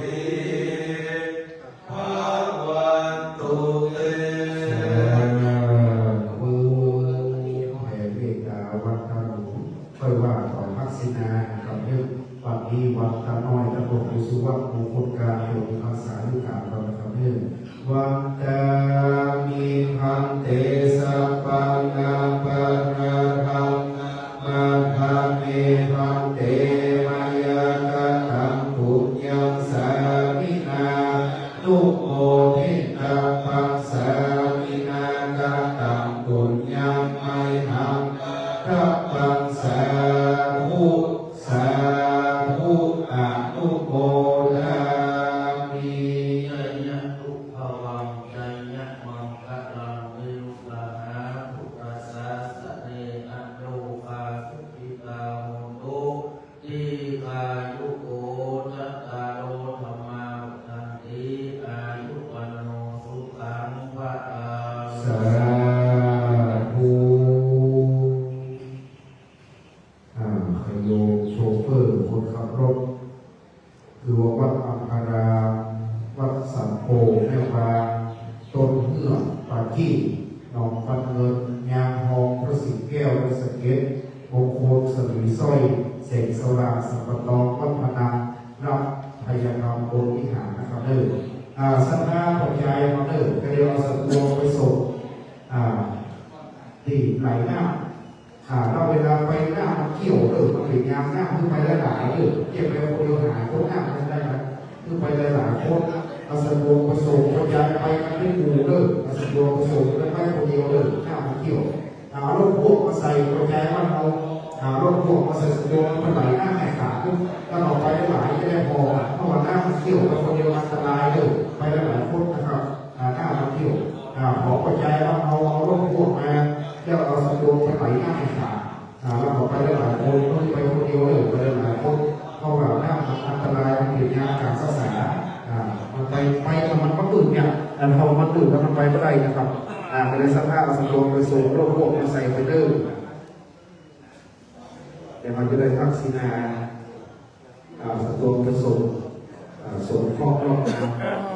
ติภวันตุเต มือแผ่เมตตาวัดตาหลวงค่อยว่าต่อพักษินากับเรื่องวันนี้วัดตาน้อยตะบกอุสุวัตมงคลการโยมภาษาลูกการเราทำเรื่องวันตามีพันเตสัพพังนาปะระธังมาทาเมพันเตมายากตังปุญญังสามินานุโมทิตังปัสสามินากตังปุญญังไมหังทัพพังสาธุสาธุอนุโมทามิ ยัญญตุภวังยัญญมังคะลังวิรุฬาหาพุทธัสสะสะเนอันโลกาสุขิตาโหตุทีฆายุโกจัตตารโอธรรมาวัฏันติอายุวันโนสุขังภะลัง สาธุขยโยโชเฟอร์คนขับรถคือว่าวัดอัมพารามวัดสัมโพแม่วางต้นเหือกปากี้หนองปันเงินยางหองพระสิงห์แก้วพระสเก็ตมงคลสลีสร้อยเสกสลาสัมปตองวัดพนังรับพยากรรมบนวิหารนะครับเด้อสัญญาปัจจัยมาเด้อก็เดี๋ยวเอาสัตว์ตัวไปส่งที่ไหลหน้าเราเวลาไปหน้ามันเขี่ยวมันเป็นยามหน้าคือไปหลายเก็บไปคนเดียวหาคนหน้าไม่ได้นะคือไปหลายคนเอาสัตว์ตัวไปส่งปัจจัยไปกันเป็นหมู่เอาสัตว์ตัวไปส่งแล้วไปคนเดียวหน้ามันเขี่ยวรถพวกมาใส่ปัจจัยว่าเรารถพวกมาใส่สัตว์ตัวมันไหลหน้าแหกขาถ้าเราไปหลายจะได้พอเพราะว่าหน้ามันเขี่ยวไปคนเดียวอันตรายไปหลายคนนะครับหน้ามันเขี่ยวขอปัจจัยว่าเอารถพวกมาแล้วเอาสัตว์ตัวไปไหลหน้าแหกขาเราบอกไปหลายคนต้องไปคนเดียวไปหลายคนเพราะว่าหน้ามันอันตรายมันเกิดยาการศึกษามันไปมันก็ตื่นเนี่ยพอมันตื่นแล้วมันไปไม่ได้นะครับไปในสภาพสัตว์ตัวไปส่งรถพวกมาใส่ไปเด้อแต่มันจะได้ทักษิณาสัตว์ตัวไปส่งส่งข้อรอบน้ำ